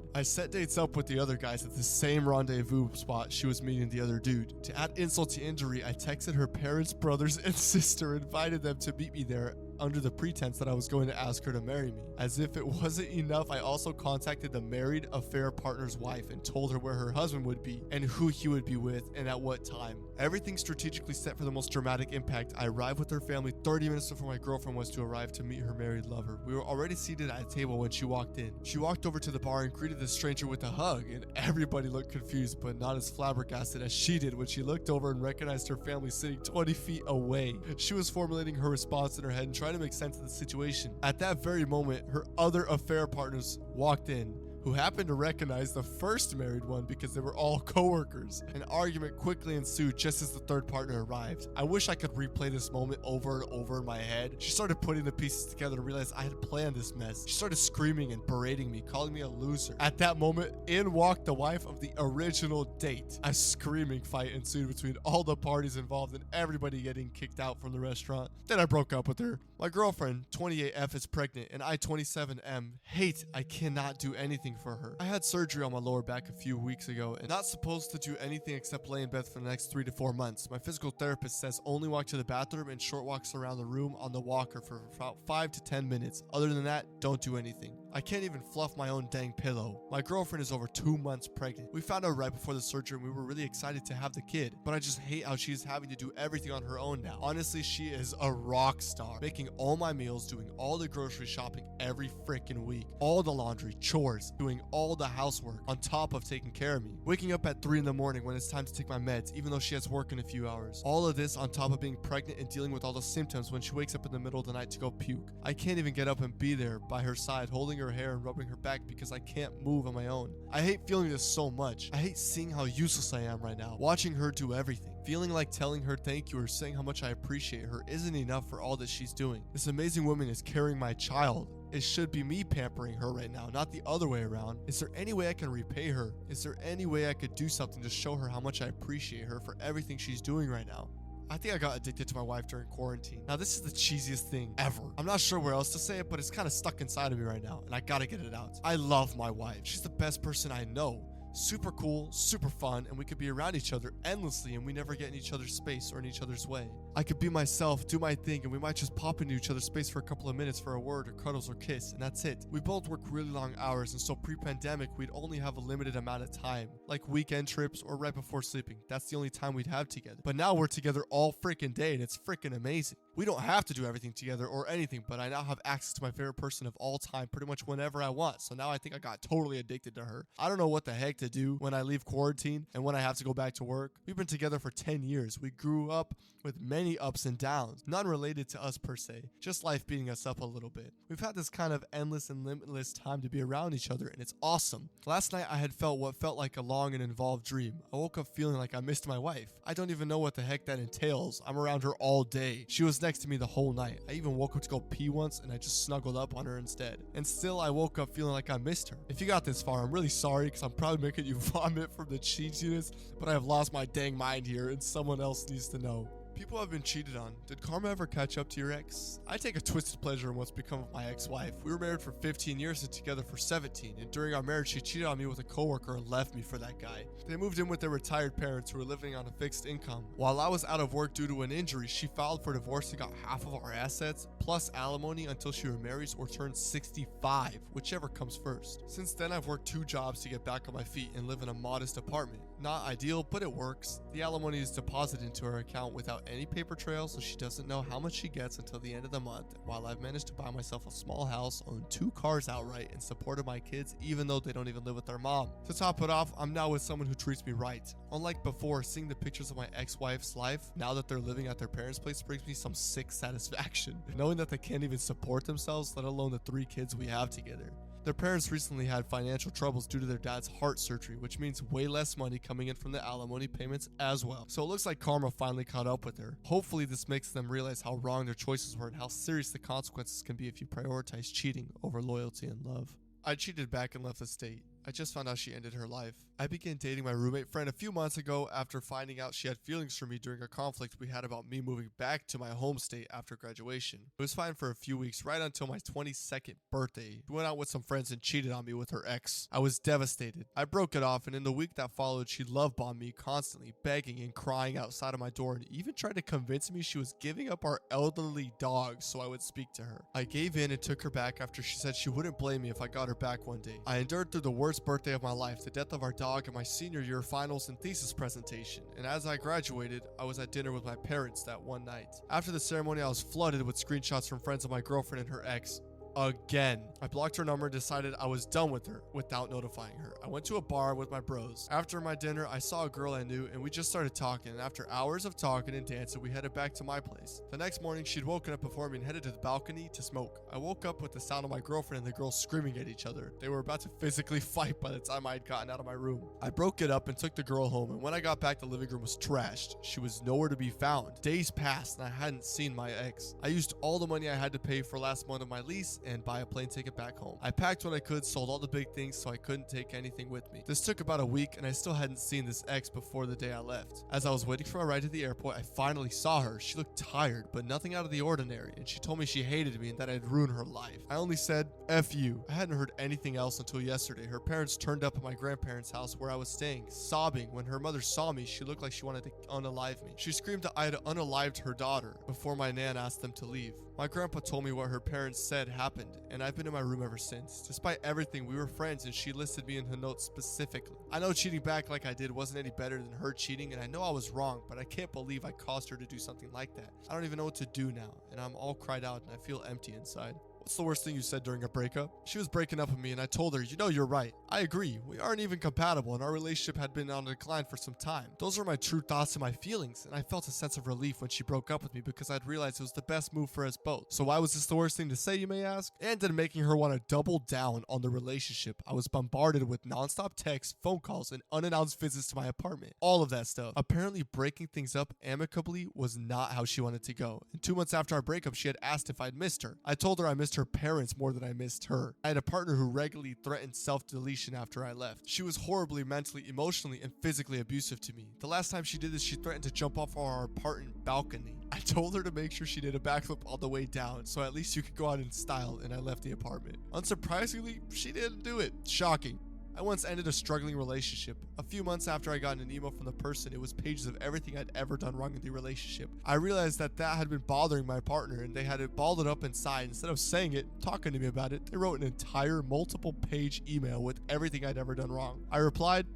I set dates up with the other guys at the same rendezvous spot she was meeting the other dude. To add insult to injury, I texted her parents, brothers, and sister, invited them to meet me there under the pretense that I was going to ask her to marry me. As if it wasn't enough, I also contacted the married affair partner's wife and told her where her husband would be and who he would be with and at what time. Everything strategically set for the most dramatic impact. I arrived with her family 30 minutes before my girlfriend was to arrive to meet her married lover. We were already seated at a table when she walked in. She walked over to the bar and greeted the stranger with a hug, and everybody looked confused but not as flabbergasted as she did when she looked over and recognized her family sitting 20 feet away. She was formulating her response in her head and trying to make sense of the situation. At that very moment, her other affair partners walked in, who happened to recognize the first married one because they were all coworkers. An argument quickly ensued just as the third partner arrived. I wish I could replay this moment over and over in my head. She started putting the pieces together and realized I had planned this mess. She started screaming and berating me, calling me a loser. At that moment, in walked the wife of the original date. A screaming fight ensued between all the parties involved and everybody getting kicked out from the restaurant. Then I broke up with her. My girlfriend, 28F, is pregnant, and I, 27M, hate I cannot do anything for her. I had surgery on my lower back a few weeks ago and not supposed to do anything except lay in bed for the next 3 to 4 months. My physical therapist says only walk to the bathroom and short walks around the room on the walker for about 5 to 10 minutes. Other than that, don't do anything. I can't even fluff my own dang pillow. My girlfriend is over 2 months pregnant. We found out right before the surgery and we were really excited to have the kid, but I just hate how she's having to do everything on her own now. Honestly, she is a rock star, making all my meals, doing all the grocery shopping every freaking week, all the laundry, chores, doing all the housework on top of taking care of me, waking up at 3 in the morning when it's time to take my meds, even though she has work in a few hours. All of this on top of being pregnant and dealing with all the symptoms when she wakes up in the middle of the night to go puke. I can't even get up and be there by her side, holding her hair and rubbing her back because I can't move on my own. I hate feeling this so much. I hate seeing how useless I am right now, watching her do everything. Feeling like telling her thank you or saying how much I appreciate her isn't enough for all that she's doing. This amazing woman is carrying my child. It should be me pampering her right now, not the other way around. Is there any way I can repay her? Is there any way I could do something to show her how much I appreciate her for everything she's doing right now? I think I got addicted to my wife during quarantine. Now, this is the cheesiest thing ever. I'm not sure where else to say it, but it's kind of stuck inside of me right now, and I gotta get it out. I love my wife. She's the best person I know. Super cool, super fun, and we could be around each other endlessly and we never get in each other's space or in each other's way. I could be myself, do my thing, and we might just pop into each other's space for a couple of minutes for a word or cuddles or kiss, and that's it. We both work really long hours, and so pre-pandemic, we'd only have a limited amount of time, like weekend trips or right before sleeping. That's the only time we'd have together. But now we're together all freaking day, and it's freaking amazing. We don't have to do everything together or anything, but I now have access to my favorite person of all time pretty much whenever I want. So now I think I got totally addicted to her. I don't know what the heck to do when I leave quarantine and when I have to go back to work. We've been together for 10 years. We grew up with many ups and downs, none related to us per se, just life beating us up a little bit. We've had this kind of endless and limitless time to be around each other, and it's awesome. Last night I had felt what felt like a long and involved dream. I woke up feeling like I missed my wife. I don't even know what the heck that entails. I'm around her all day. She was next to me the whole night. I even woke up to go pee once and I just snuggled up on her instead. And still I woke up feeling like I missed her. If you got this far, I'm really sorry because I'm probably making you vomit from the cheesiness, but I have lost my dang mind here and someone else needs to know. People have been cheated on. Did karma ever catch up to your ex? I take a twisted pleasure in what's become of my ex-wife. We were married for 15 years and together for 17, and during our marriage she cheated on me with a coworker and left me for that guy. They moved in with their retired parents who were living on a fixed income. While I was out of work due to an injury, she filed for divorce and got half of our assets, plus alimony until she remarries or turns 65, whichever comes first. Since then I've worked 2 jobs to get back on my feet and live in a modest apartment. Not ideal, but it works. The alimony is deposited into her account without any paper trail, so she doesn't know how much she gets until the end of the month, while I've managed to buy myself a small house, own 2 cars outright, and supported my kids even though they don't even live with their mom. To top it off, I'm now with someone who treats me right. Unlike before, seeing the pictures of my ex-wife's life, now that they're living at their parents' place, brings me some sick satisfaction. Knowing that they can't even support themselves, let alone the 3 kids we have together. Their parents recently had financial troubles due to their dad's heart surgery, which means way less money coming in from the alimony payments as well. So it looks like karma finally caught up with her. Hopefully this makes them realize how wrong their choices were and how serious the consequences can be if you prioritize cheating over loyalty and love. I cheated back and left the state. I just found out she ended her life. I began dating my roommate friend a few months ago after finding out she had feelings for me during a conflict we had about me moving back to my home state after graduation. It was fine for a few weeks, right until my 22nd birthday. She went out with some friends and cheated on me with her ex. I was devastated. I broke it off, and in the week that followed, she love-bombed me constantly, begging and crying outside of my door, and even tried to convince me she was giving up our elderly dog so I would speak to her. I gave in and took her back after she said she wouldn't blame me if I got her back one day. I endured through the worst birthday of my life, the death of our dog, and my senior year finals and thesis presentation. And as I graduated, I was at dinner with my parents that one night. After the ceremony, I was flooded with screenshots from friends of my girlfriend and her ex. again. I blocked her number and decided I was done with her without notifying her. I went to a bar with my bros. After my dinner, I saw a girl I knew and we just started talking, and after hours of talking and dancing, we headed back to my place. The next morning, she'd woken up before me and headed to the balcony to smoke. I woke up with the sound of my girlfriend and the girls screaming at each other. They were about to physically fight by the time I had gotten out of my room. I broke it up and took the girl home, and when I got back, the living room was trashed. She was nowhere to be found. Days passed and I hadn't seen my ex. I used all the money I had to pay for last month of my lease and buy a plane ticket back home. I packed what I could, sold all the big things so I couldn't take anything with me. This took about a week and I still hadn't seen this ex before the day I left. As I was waiting for my ride to the airport, I finally saw her. She looked tired, but nothing out of the ordinary, and she told me she hated me and that I'd ruined her life. I only said, F you. I hadn't heard anything else until yesterday. Her parents turned up at my grandparents' house where I was staying, sobbing. When her mother saw me, she looked like she wanted to unalive me. She screamed that I had unalived her daughter before my nan asked them to leave. My grandpa told me what her parents said happened, and I've been in my room ever since. Despite everything, we were friends and she listed me in her notes specifically. I know cheating back like I did wasn't any better than her cheating, and I know I was wrong, but I can't believe I caused her to do something like that. I don't even know what to do now, and I'm all cried out and I feel empty inside. What's the worst thing you said during a breakup? She was breaking up with me and I told her, you know, you're right. I agree. We aren't even compatible and our relationship had been on a decline for some time. Those were my true thoughts and my feelings, and I felt a sense of relief when she broke up with me because I'd realized it was the best move for us both. So why was this the worst thing to say, you may ask? And then making her want to double down on the relationship. I was bombarded with nonstop texts, phone calls, and unannounced visits to my apartment. All of that stuff. Apparently breaking things up amicably was not how she wanted to go. And 2 months after our breakup, she had asked if I'd missed her. I told her I missed her parents more than I missed her. I had a partner who regularly threatened self-deletion after I left. She was horribly mentally, emotionally, and physically abusive to me. The last time she did this, she threatened to jump off our apartment balcony. I told her to make sure she did a backflip all the way down, so at least you could go out in style, and I left the apartment. Unsurprisingly, she didn't do it. Shocking. I once ended a struggling relationship. A few months after I got an email from the person, it was pages of everything I'd ever done wrong in the relationship. I realized that had been bothering my partner, and they had it balled up inside. Instead of saying it, talking to me about it, they wrote an entire multiple page email with everything I'd ever done wrong. I replied,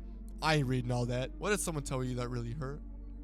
I ain't reading all that. What did someone tell you that really hurt?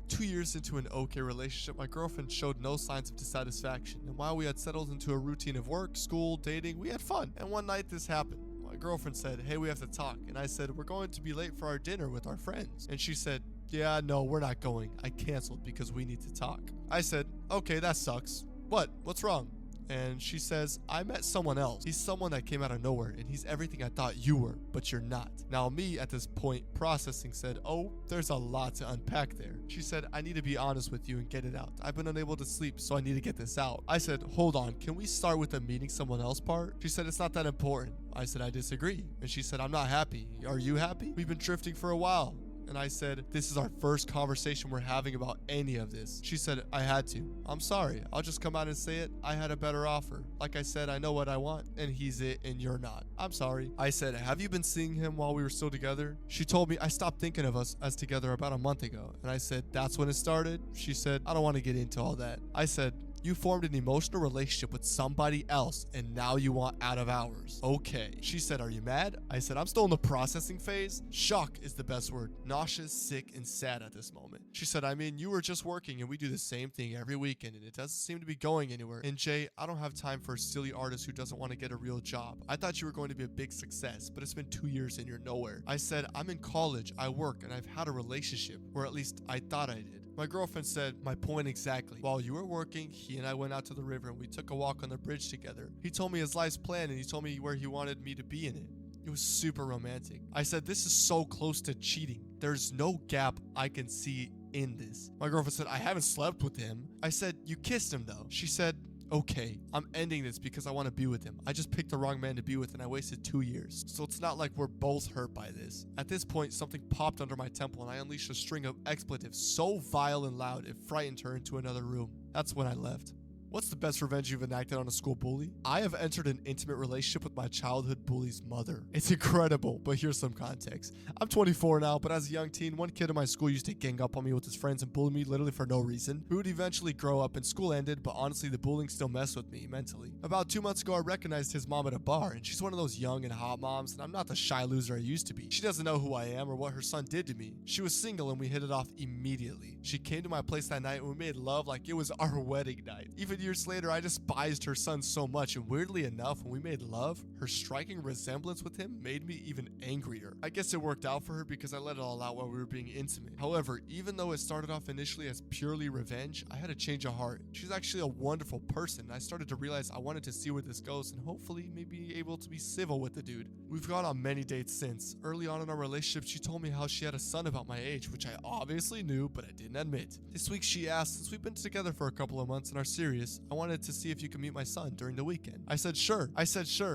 2 years into an okay relationship, my girlfriend showed no signs of dissatisfaction, and while we had settled into a routine of work, school, dating, we had fun. And one night this happened. My girlfriend said, hey, we have to talk. And I said, we're going to be late for our dinner with our friends. And she said, yeah, no, we're not going. I canceled because we need to talk. I said, okay, that sucks. What? What's wrong? And she says, I met someone else. He's someone that came out of nowhere, and he's everything I thought you were, but you're not. Now me, at this point, processing, said, oh, there's a lot to unpack there. She said, I need to be honest with you and get it out. I've been unable to sleep, so I need to get this out. I said, hold on, can we start with the meeting someone else part? She said, it's not that important. I said, I disagree. And she said, I'm not happy. Are you happy? We've been drifting for a while. And I said, this is our first conversation we're having about any of this. She said, I had to. I'm sorry. I'll just come out and say it. I had a better offer. Like I said, I know what I want, and he's it, and you're not. I'm sorry. I said, have you been seeing him while we were still together? She told me I stopped thinking of us as together about a month ago. And I said, that's when it started? She said, I don't want to get into all that. I said, you formed an emotional relationship with somebody else and now you want out of ours. Okay. She said, are you mad? I said, I'm still in the processing phase. Shock is the best word. Nauseous, sick, and sad at this moment. She said, I mean, you were just working and we do the same thing every weekend and it doesn't seem to be going anywhere. And Jay, I don't have time for a silly artist who doesn't want to get a real job. I thought you were going to be a big success, but it's been 2 years and you're nowhere. I said, I'm in college, I work, and I've had a relationship, or at least I thought I did. My girlfriend said, my point exactly. While you were working, he and I went out to the river and we took a walk on the bridge together. He told me his life's plan and he told me where he wanted me to be in it. It was super romantic. I said, this is so close to cheating. There's no gap I can see in this. My girlfriend said, I haven't slept with him. I said, you kissed him though. She said, okay, I'm ending this because I want to be with him. I just picked the wrong man to be with and I wasted 2 years. So it's not like we're both hurt by this. At this point, something popped under my temple and I unleashed a string of expletives so vile and loud it frightened her into another room. That's when I left. What's the best revenge you've enacted on a school bully? I have entered an intimate relationship with my childhood bully's mother. It's incredible, but here's some context. I'm 24 now, but as a young teen, one kid in my school used to gang up on me with his friends and bully me literally for no reason. We would eventually grow up and school ended, but honestly, the bullying still messed with me mentally. About 2 months ago, I recognized his mom at a bar, and she's one of those young and hot moms, and I'm not the shy loser I used to be. She doesn't know who I am or what her son did to me. She was single and we hit it off immediately. She came to my place that night and we made love like it was our wedding night. Even Even years later, I despised her son so much, and weirdly enough, when we made love, her striking resemblance with him made me even angrier. I guess it worked out for her because I let it all out while we were being intimate. However, even though it started off initially as purely revenge, I had a change of heart. She's actually a wonderful person, and I started to realize I wanted to see where this goes and hopefully maybe able to be civil with the dude. We've gone on many dates since. Early on in our relationship, she told me how she had a son about my age, which I obviously knew, but I didn't admit. This week she asked, since we've been together for a couple of months and are serious, I wanted to see if you could meet my son during the weekend. I said sure.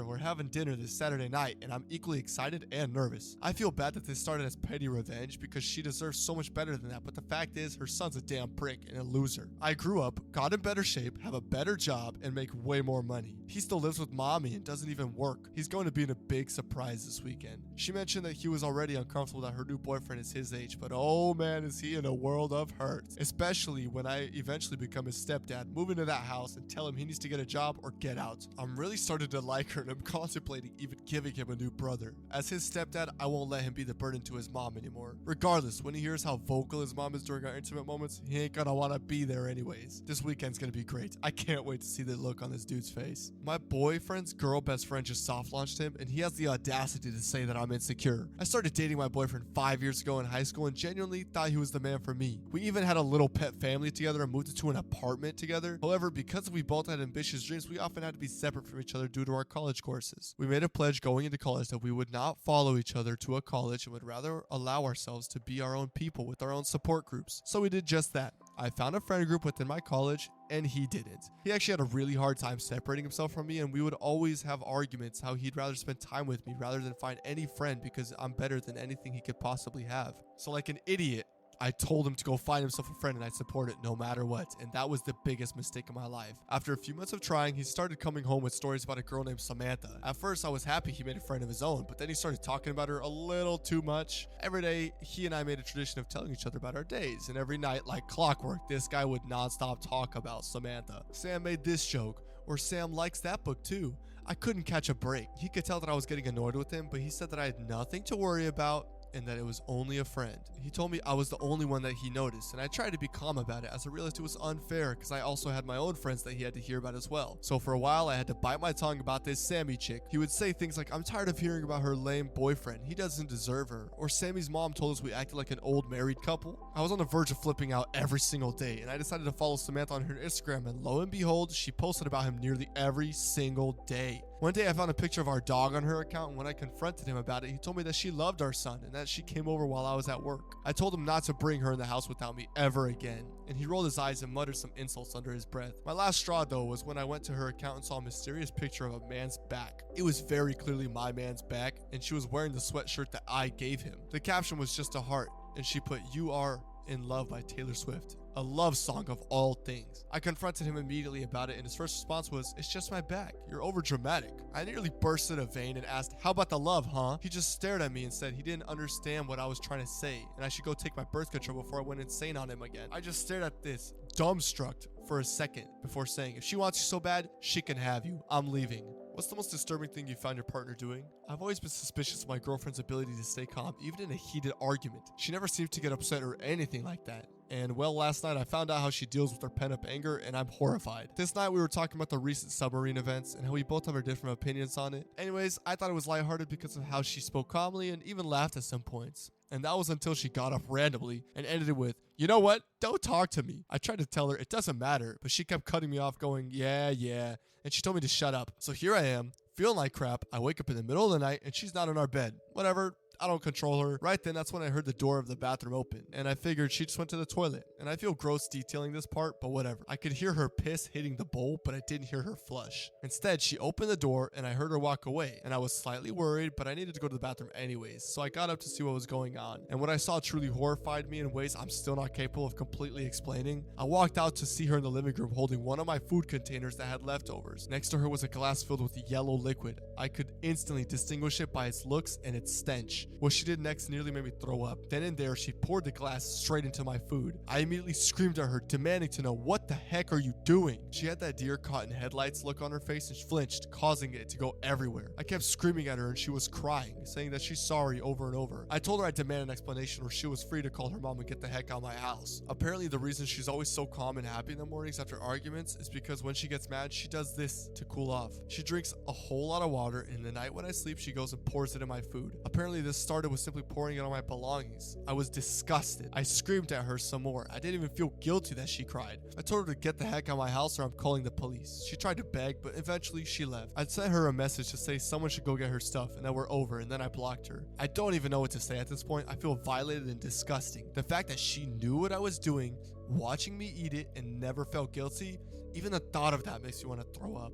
We're having dinner this Saturday night, and I'm equally excited and nervous. I feel bad that this started as petty revenge because she deserves so much better than that, but the fact is her son's a damn prick and a loser. I grew up, got in better shape, have a better job, and make way more money. He still lives with mommy and doesn't even work. He's going to be in a big surprise this weekend. She mentioned that he was already uncomfortable that her new boyfriend is his age, but oh man, is he in a world of hurt. Especially when I eventually become his stepdad, move into that house and tell him he needs to get a job or get out. I'm really starting to like her and I'm contemplating even giving him a new brother. As his stepdad, I won't let him be the burden to his mom anymore. Regardless, when he hears how vocal his mom is during our intimate moments, he ain't gonna wanna be there anyways. This weekend's gonna be great. I can't wait to see the look on this dude's face. My boyfriend's girl best friend just soft launched him and he has the audacity to say that I'm insecure. I started dating my boyfriend 5 years ago in high school and genuinely thought he was the man for me. We even had a little pet family together and moved into an apartment together. However, because we both had ambitious dreams, we often had to be separate from each other due to our college courses. We made a pledge going into college that we would not follow each other to a college and would rather allow ourselves to be our own people with our own support groups. So we did just that. I found a friend group within my college and he didn't. He actually had a really hard time separating himself from me and we would always have arguments how he'd rather spend time with me rather than find any friend because I'm better than anything he could possibly have. So like an idiot, I told him to go find himself a friend and I'd support it no matter what, and that was the biggest mistake of my life. After a few months of trying, he started coming home with stories about a girl named Samantha. At first, I was happy he made a friend of his own, but then he started talking about her a little too much. Every day, he and I made a tradition of telling each other about our days, and every night, like clockwork, this guy would nonstop talk about Samantha. Sam made this joke, or Sam likes that book too. I couldn't catch a break. He could tell that I was getting annoyed with him, but he said that I had nothing to worry about and that it was only a friend. He told me I was the only one that he noticed, and I tried to be calm about it as I realized it was unfair because I also had my own friends that he had to hear about as well. So for a while, I had to bite my tongue about this Sammy chick. He would say things like, I'm tired of hearing about her lame boyfriend. He doesn't deserve her. Or Sammy's mom told us we acted like an old married couple. I was on the verge of flipping out every single day, and I decided to follow Samantha on her Instagram, and lo and behold, she posted about him nearly every single day. One day I found a picture of our dog on her account, and when I confronted him about it, he told me that she loved our son and that she came over while I was at work. I told him not to bring her in the house without me ever again, and he rolled his eyes and muttered some insults under his breath. My last straw though was when I went to her account and saw a mysterious picture of a man's back. It was very clearly my man's back, and she was wearing the sweatshirt that I gave him. The caption was just a heart, and she put, "You Are in Love" by Taylor Swift. A love song of all things. I confronted him immediately about it and his first response was, "It's just my back. You're over dramatic." I nearly burst in a vein and asked, "How about the love, huh?" He just stared at me and said he didn't understand what I was trying to say and I should go take my birth control before I went insane on him again. I just stared at this, dumbstruck for a second before saying, "If she wants you so bad, she can have you. I'm leaving." What's the most disturbing thing you found your partner doing? I've always been suspicious of my girlfriend's ability to stay calm, even in a heated argument. She never seemed to get upset or anything like that. And well, last night I found out how she deals with her pent-up anger and I'm horrified. This night we were talking about the recent submarine events and how we both have our different opinions on it. Anyways, I thought it was lighthearted because of how she spoke calmly and even laughed at some points. And that was until she got up randomly and ended it with, "You know what? Don't talk to me." I tried to tell her it doesn't matter, but she kept cutting me off going, yeah. And she told me to shut up. So here I am, feeling like crap. I wake up in the middle of the night and she's not in our bed. Whatever. I don't control her. Right then, that's when I heard the door of the bathroom open, and I figured she just went to the toilet. And I feel gross detailing this part, but whatever. I could hear her piss hitting the bowl, but I didn't hear her flush. Instead, she opened the door, and I heard her walk away, and I was slightly worried, but I needed to go to the bathroom anyways, so I got up to see what was going on. And what I saw truly horrified me in ways I'm still not capable of completely explaining. I walked out to see her in the living room holding one of my food containers that had leftovers. Next to her was a glass filled with yellow liquid. I could instantly distinguish it by its looks and its stench. What she did next nearly made me throw up. Then and there, she poured the glass straight into my food. I immediately screamed at her, demanding to know, what the heck are you doing? She had that deer caught in headlights look on her face and flinched, causing it to go everywhere. I kept screaming at her and she was crying, saying that she's sorry over and over. I told her I'd demand an explanation or she was free to call her mom and get the heck out of my house. Apparently the reason she's always so calm and happy in the mornings after arguments is because when she gets mad, she does this to cool off. She drinks a whole lot of water, and in the night when I sleep, she goes and pours it in my food. Apparently this started with simply pouring it on my belongings. I was disgusted. I screamed at her some more. I didn't even feel guilty that she cried. I told her to get the heck out of my house or I'm calling the police. She tried to beg, but eventually she left. I sent her a message to say someone should go get her stuff and that we're over, and then I blocked her. I don't even know what to say at this point. I feel violated and disgusting. The fact that she knew what I was doing, watching me eat it, and never felt guilty, even the thought of that makes me want to throw up.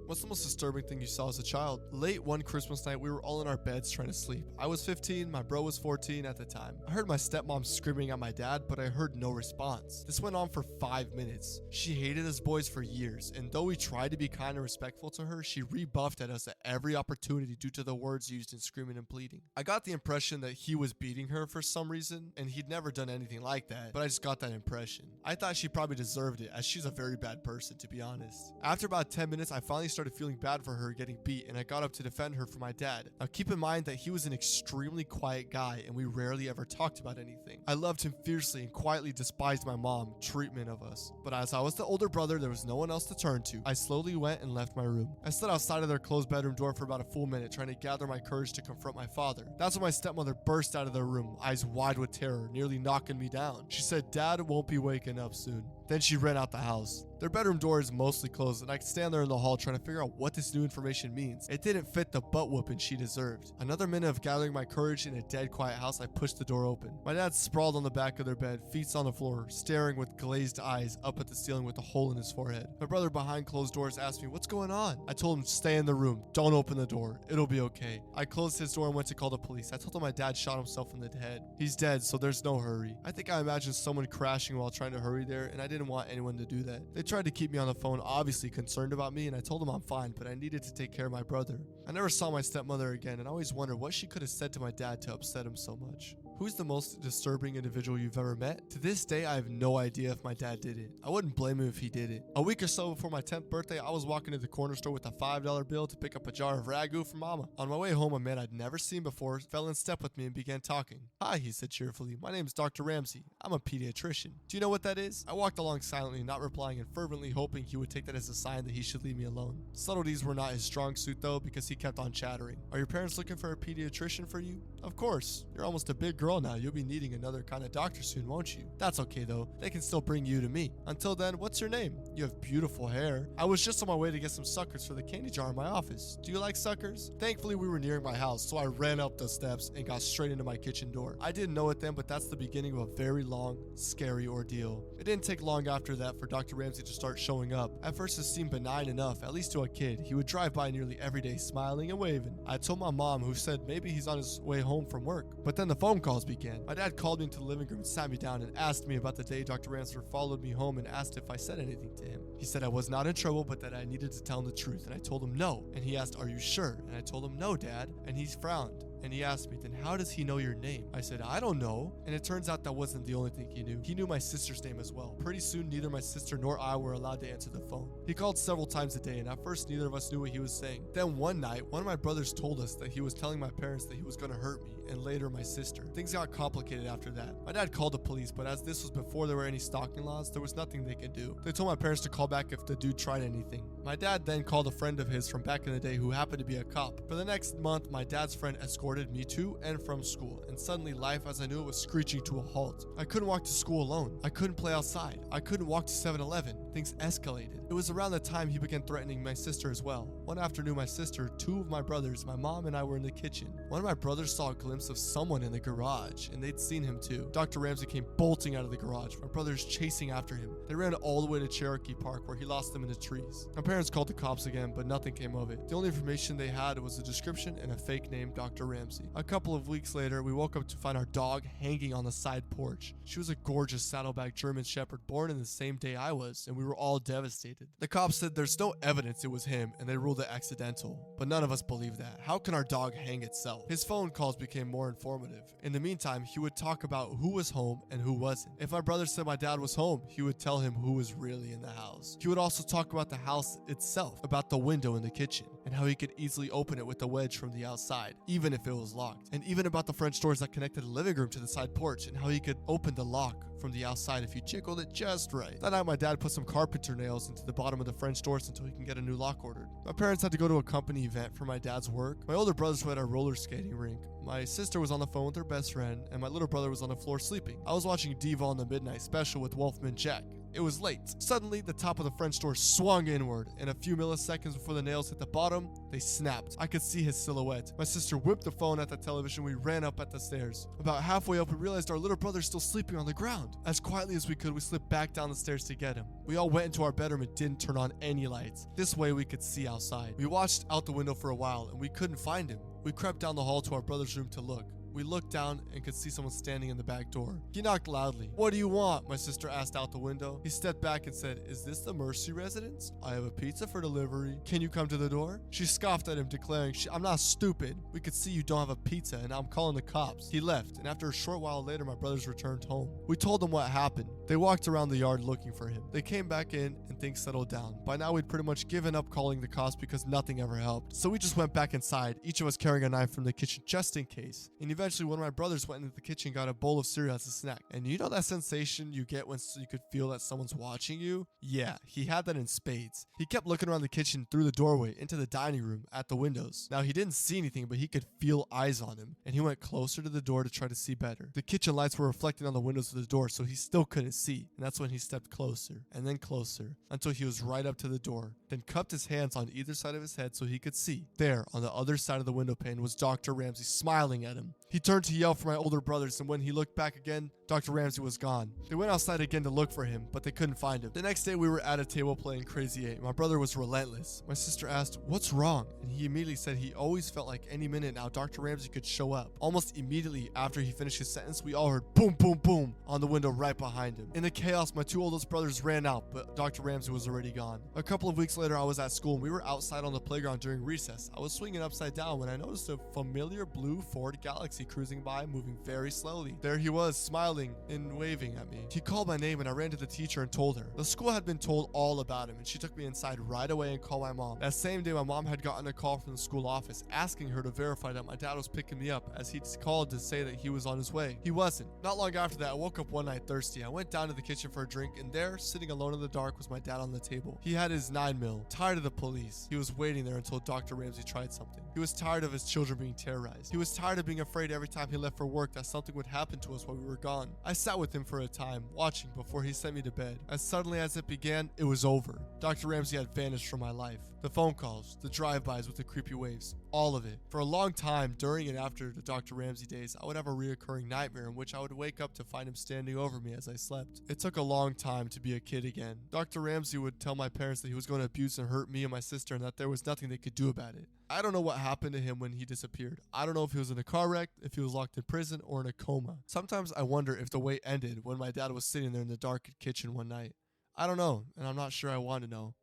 What's the most disturbing thing you saw as a child? Late one Christmas night, we were all in our beds trying to sleep. I was 15, my bro was 14 at the time. I heard my stepmom screaming at my dad, but I heard no response. This went on for 5 minutes. She hated us boys for years, and though we tried to be kind and respectful to her, she rebuffed at us at every opportunity due to the words used in screaming and pleading. I got the impression that he was beating her for some reason, and he'd never done anything like that, but I just got that impression. I thought she probably deserved it, as she's a very bad person, to be honest. After about 10 minutes, I finally started feeling bad for her getting beat, and I got up to defend her from my dad. Now keep in mind that he was an extremely quiet guy and we rarely ever talked about anything. I loved him fiercely and quietly despised my mom's treatment of us. But as I was the older brother, there was no one else to turn to. I slowly went and left my room. I stood outside of their closed bedroom door for about a full minute, trying to gather my courage to confront my father. That's when my stepmother burst out of their room, eyes wide with terror, nearly knocking me down. She said, "Dad won't be waking up soon." Then she ran out the house. Their bedroom door is mostly closed, and I stand there in the hall trying to figure out what this new information means. It didn't fit the butt whooping she deserved. Another minute of gathering my courage in a dead quiet house, I pushed the door open. My dad sprawled on the back of their bed, feet on the floor, staring with glazed eyes up at the ceiling with a hole in his forehead. My brother behind closed doors asked me, "What's going on?" I told him, "Stay in the room. Don't open the door. It'll be okay." I closed his door and went to call the police. I told him my dad shot himself in the head. He's dead, so there's no hurry. I think I imagined someone crashing while trying to hurry there, and I didn't want anyone to do that. They tried to keep me on the phone, obviously concerned about me, and I told them I'm fine, but I needed to take care of my brother. I never saw my stepmother again, and I always wondered what she could have said to my dad to upset him so much. Who's the most disturbing individual you've ever met? To this day, I have no idea if my dad did it. I wouldn't blame him if he did it. A week or so before my 10th birthday, I was walking to the corner store with a $5 bill to pick up a jar of ragu for mama. On my way home, a man I'd never seen before fell in step with me and began talking. "Hi," he said cheerfully. "My name's Dr. Ramsey. I'm a pediatrician. Do you know what that is?" I walked along silently, not replying and fervently hoping he would take that as a sign that he should leave me alone. Subtleties were not his strong suit though, because he kept on chattering. "Are your parents looking for a pediatrician for you?" "Of course. You're almost a big girl now. You'll be needing another kind of doctor soon, won't you?" "That's okay though. They can still bring you to me. Until then, what's your name? You have beautiful hair. I was just on my way to get some suckers for the candy jar in my office. Do you like suckers?" Thankfully, we were nearing my house, so I ran up the steps and got straight into my kitchen door. I didn't know it then, but that's the beginning of a very long, scary ordeal. It didn't take long after that for Dr. Ramsey to start showing up. At first, it seemed benign enough, at least to a kid. He would drive by nearly every day, smiling and waving. I told my mom, who said maybe he's on his way home from work. But then the phone calls began. My dad called me into the living room and sat me down and asked me about the day Dr. Ramsey followed me home and asked if I said anything to him. He said I was not in trouble, but that I needed to tell him the truth, and I told him no. And he asked, "Are you sure?" And I told him, "No, Dad." And he frowned. And he asked me, "Then how does he know your name?" I said, "I don't know." And it turns out that wasn't the only thing he knew. He knew my sister's name as well. Pretty soon, neither my sister nor I were allowed to answer the phone. He called several times a day, and at first, neither of us knew what he was saying. Then one night, one of my brothers told us that he was telling my parents that he was going to hurt me, and later my sister. Things got complicated after that. My dad called the police, but as this was before there were any stalking laws, there was nothing they could do. They told my parents to call back if the dude tried anything. My dad then called a friend of his from back in the day who happened to be a cop. For the next month, my dad's friend escorted me to and from school, and suddenly life as I knew it was screeching to a halt. I couldn't walk to school alone. I couldn't play outside. I couldn't walk to 7-Eleven. Things escalated. It was around the time he began threatening my sister as well. One afternoon, my sister, two of my brothers, my mom, and I were in the kitchen. One of my brothers saw a glimpse of someone in the garage, and they'd seen him too. Dr. Ramsey came bolting out of the garage, my brothers chasing after him. They ran all the way to Cherokee Park, where he lost them in the trees. My parents called the cops again, but nothing came of it. The only information they had was a description and a fake name, Dr. Ramsey. A couple of weeks later, we woke up to find our dog hanging on the side porch. She was a gorgeous saddleback German Shepherd born in the same day I was, and we we were all devastated. The cops said there's no evidence it was him and they ruled it accidental, but none of us believed that. How can our dog hang itself? His phone calls became more informative. In the meantime, he would talk about who was home and who wasn't. If my brother said my dad was home, he would tell him who was really in the house. He would also talk about the house itself, about the window in the kitchen, and how he could easily open it with a wedge from the outside, even if it was locked. And even about the French doors that connected the living room to the side porch, and how he could open the lock from the outside if you jiggled it just right. That night, my dad put some carpenter nails into the bottom of the French doors until he can get a new lock ordered. My parents had to go to a company event for my dad's work. My older brothers were at a roller skating rink. My sister was on the phone with her best friend, and my little brother was on the floor sleeping. I was watching Diva on the Midnight Special with Wolfman Jack. It was late. Suddenly, the top of the French door swung inward, and a few milliseconds before the nails hit the bottom, they snapped. I could see his silhouette. My sister whipped the phone at the television. We ran up at the stairs. About halfway up, we realized our little brother still sleeping on the ground. As quietly as we could, we slipped back down the stairs to get him. We all went into our bedroom and didn't turn on any lights. This way, we could see outside. We watched out the window for a while, and we couldn't find him. We crept down the hall to our brother's room to look. We looked down and could see someone standing in the back door. He knocked loudly. "What do you want?" my sister asked out the window. He stepped back and said, "Is this the Mercy residence? I have a pizza for delivery. Can you come to the door?" She scoffed at him, declaring, "I'm not stupid. We could see you don't have a pizza, and I'm calling the cops." He left, and after a short while later, my brothers returned home. We told them what happened. They walked around the yard looking for him. They came back in, and things settled down. By now, we'd pretty much given up calling the cops because nothing ever helped. So we just went back inside, each of us carrying a knife from the kitchen just in case. And eventually, one of my brothers went into the kitchen and got a bowl of cereal as a snack. And you know that sensation you get when you could feel that someone's watching you? Yeah, he had that in spades. He kept looking around the kitchen through the doorway into the dining room at the windows. Now, he didn't see anything, but he could feel eyes on him. And he went closer to the door to try to see better. The kitchen lights were reflecting on the windows of the door, so he still couldn't see. And that's when he stepped closer and then closer until he was right up to the door. Then cupped his hands on either side of his head so he could see. There, on the other side of the window pane, was Dr. Ramsey smiling at him. He turned to yell for my older brothers, and when he looked back again, Dr. Ramsey was gone. They went outside again to look for him, but they couldn't find him. The next day, we were at a table playing Crazy 8. My brother was relentless. My sister asked, "What's wrong?" And he immediately said he always felt like any minute now Dr. Ramsey could show up. Almost immediately after he finished his sentence, we all heard boom, boom, boom on the window right behind him. In the chaos, my two oldest brothers ran out, but Dr. Ramsey was already gone. A couple of weeks later, I was at school, and we were outside on the playground during recess. I was swinging upside down when I noticed a familiar blue Ford Galaxy cruising by, moving very slowly. There he was, smiling and waving at me. He called my name, and I ran to the teacher and told her. The school had been told all about him, and she took me inside right away and called my mom. That same day, my mom had gotten a call from the school office asking her to verify that my dad was picking me up, as he'd called to say that he was on his way. He wasn't. Not long after that, I woke up one night thirsty. I went down to the kitchen for a drink, and there, sitting alone in the dark, was my dad on the table. He had his 9mm. Tired of the police, he was waiting there until Dr. Ramsey tried something. He was tired of his children being terrorized. He was tired of being afraid every time he left for work that something would happen to us while we were gone. I sat with him for a time, watching before he sent me to bed. As suddenly as it began, it was over. Dr. Ramsey had vanished from my life. The phone calls, the drive-bys with the creepy waves, all of it. For a long time, during and after the Dr. Ramsey days, I would have a reoccurring nightmare in which I would wake up to find him standing over me as I slept. It took a long time to be a kid again. Dr. Ramsey would tell my parents that he was going to abuse and hurt me and my sister and that there was nothing they could do about it. I don't know what happened to him when he disappeared. I don't know if he was in a car wreck, if he was locked in prison, or in a coma. Sometimes I wonder if the wait ended when my dad was sitting there in the dark kitchen one night. I don't know, and I'm not sure I want to know.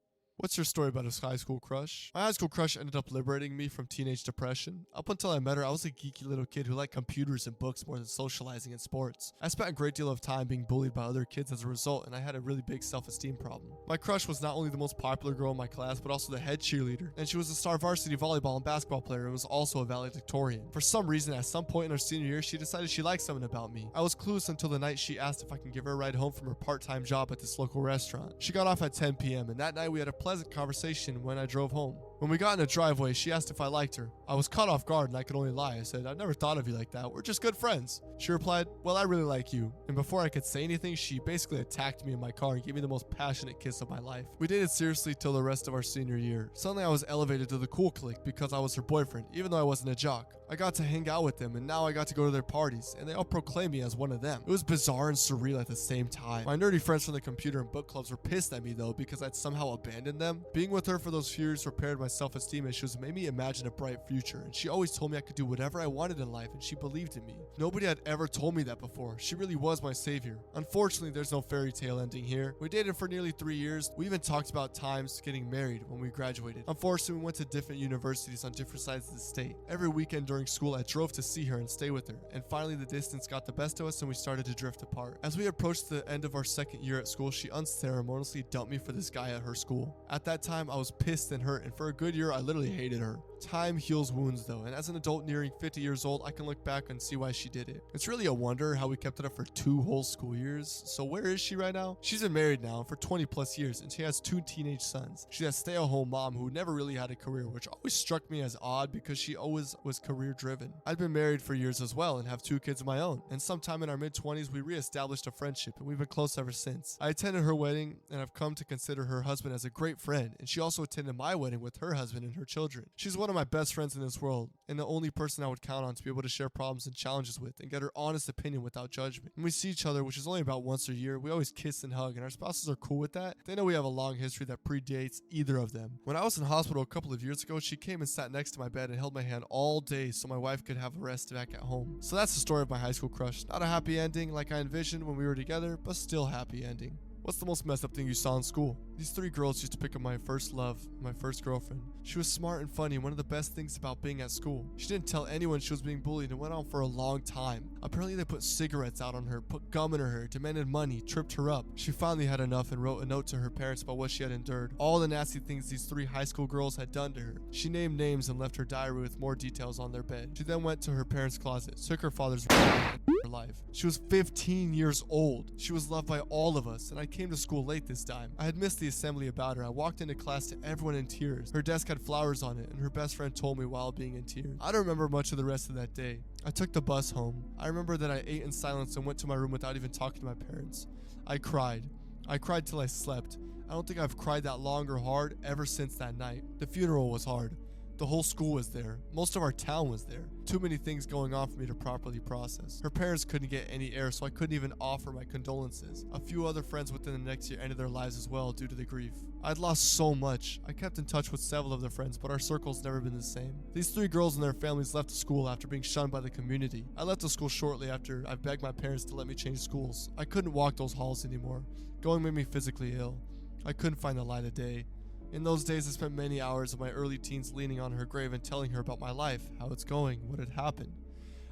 What's your story about a high school crush? My high school crush ended up liberating me from teenage depression. Up until I met her, I was a geeky little kid who liked computers and books more than socializing and sports. I spent a great deal of time being bullied by other kids as a result, and I had a really big self-esteem problem. My crush was not only the most popular girl in my class, but also the head cheerleader, and she was a star varsity volleyball and basketball player and was also a valedictorian. For some reason, at some point in her senior year, she decided she liked something about me. I was clueless until the night she asked if I can give her a ride home from her part-time job at this local restaurant. She got off at 10 p.m., and that night we had a pleasant conversation when I drove home. When we got in the driveway, she asked if I liked her. I was caught off guard and I could only lie. I said, "I've never thought of you like that. We're just good friends." She replied, "Well, I really like you." And before I could say anything, she basically attacked me in my car and gave me the most passionate kiss of my life. We dated seriously till the rest of our senior year. Suddenly I was elevated to the cool clique because I was her boyfriend, even though I wasn't a jock. I got to hang out with them, and now I got to go to their parties, and they all proclaimed me as one of them. It was bizarre and surreal at the same time. My nerdy friends from the computer and book clubs were pissed at me though because I'd somehow abandoned them. Being with her for those few years repaired my my self-esteem issues made me imagine a bright future, and she always told me I could do whatever I wanted in life, and she believed in me. Nobody had ever told me that before. She really was my savior. Unfortunately, there's no fairy tale ending here. We dated for nearly 3 years. We even talked about times getting married when we graduated. Unfortunately, we went to different universities on different sides of the state. Every weekend during school, I drove to see her and stay with her, and finally the distance got the best of us and we started to drift apart. As we approached the end of our second year at school, she unceremoniously dumped me for this guy at her school. At that time, I was pissed and hurt, and for a good year, I literally hated her. Time heals wounds though, and as an adult nearing 50 years old, I can look back and see why she did it. It's really a wonder how we kept it up for 2 whole school years. So where is she right now? She's been married now for 20 plus years, and she has 2 teenage sons. She's a stay-at-home mom who never really had a career, which always struck me as odd because she always was career driven. I'd been married for years as well and have 2 kids of my own, and sometime in our mid-20s we re-established a friendship, and we've been close ever since. I attended her wedding, and I've come to consider her husband as a great friend, and she also attended my wedding with her husband and her children. She's one of my best friends in this world, and the only person I would count on to be able to share problems and challenges with and get her honest opinion without judgment. When we see each other, which is only about once a year, we always kiss and hug, and our spouses are cool with that. They know we have a long history that predates either of them. When I was in hospital a couple of years ago, she came and sat next to my bed and held my hand all day so my wife could have a rest back at home. So that's the story of my high school crush. Not a happy ending like I envisioned when we were together, but still happy ending. What's the most messed up thing you saw in school? These 3 girls used to pick up my first love, my first girlfriend. She was smart and funny, one of the best things about being at school. She didn't tell anyone she was being bullied and went on for a long time. Apparently they put cigarettes out on her, put gum in her hair, demanded money, tripped her up. She finally had enough and wrote a note to her parents about what she had endured, all the nasty things these 3 high school girls had done to her. She named names and left her diary with more details on their bed. She then went to her parents' closet, took her father's and her life. She was 15 years old. She was loved by all of us, and I came to school late this time. I had missed the assembly about her. I walked into class to everyone in tears. Her desk had flowers on it, and her best friend told me while being in tears. I don't remember much of the rest of that day. I took the bus home. I remember that I ate in silence and went to my room without even talking to my parents. I cried. I cried till I slept. I don't think I've cried that long or hard ever since that night. The funeral was hard. The whole school was there. Most of our town was there. Too many things going on for me to properly process. Her parents couldn't get any air, so I couldn't even offer my condolences. A few other friends within the next year ended their lives as well due to the grief. I'd lost so much. I kept in touch with several of the friends, but our circle's never been the same. These 3 girls and their families left the school after being shunned by the community. I left the school shortly after I begged my parents to let me change schools. I couldn't walk those halls anymore. Going made me physically ill. I couldn't find the light of day. In those days, I spent many hours of my early teens leaning on her grave and telling her about my life, how it's going, what had happened.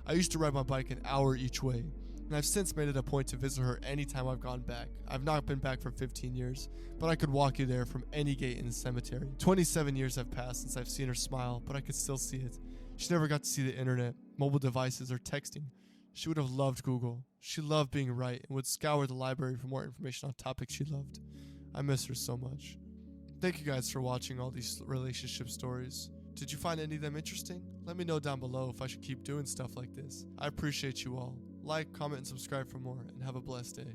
I used to ride my bike an hour each way, and I've since made it a point to visit her anytime I've gone back. I've not been back for 15 years, but I could walk you there from any gate in the cemetery. 27 years have passed since I've seen her smile, but I could still see it. She never got to see the internet, mobile devices, or texting. She would have loved Google. She loved being right and would scour the library for more information on topics she loved. I miss her so much. Thank you guys for watching all these relationship stories. Did you find any of them interesting? Let me know down below if I should keep doing stuff like this. I appreciate you all. Like, comment, and subscribe for more, and have a blessed day.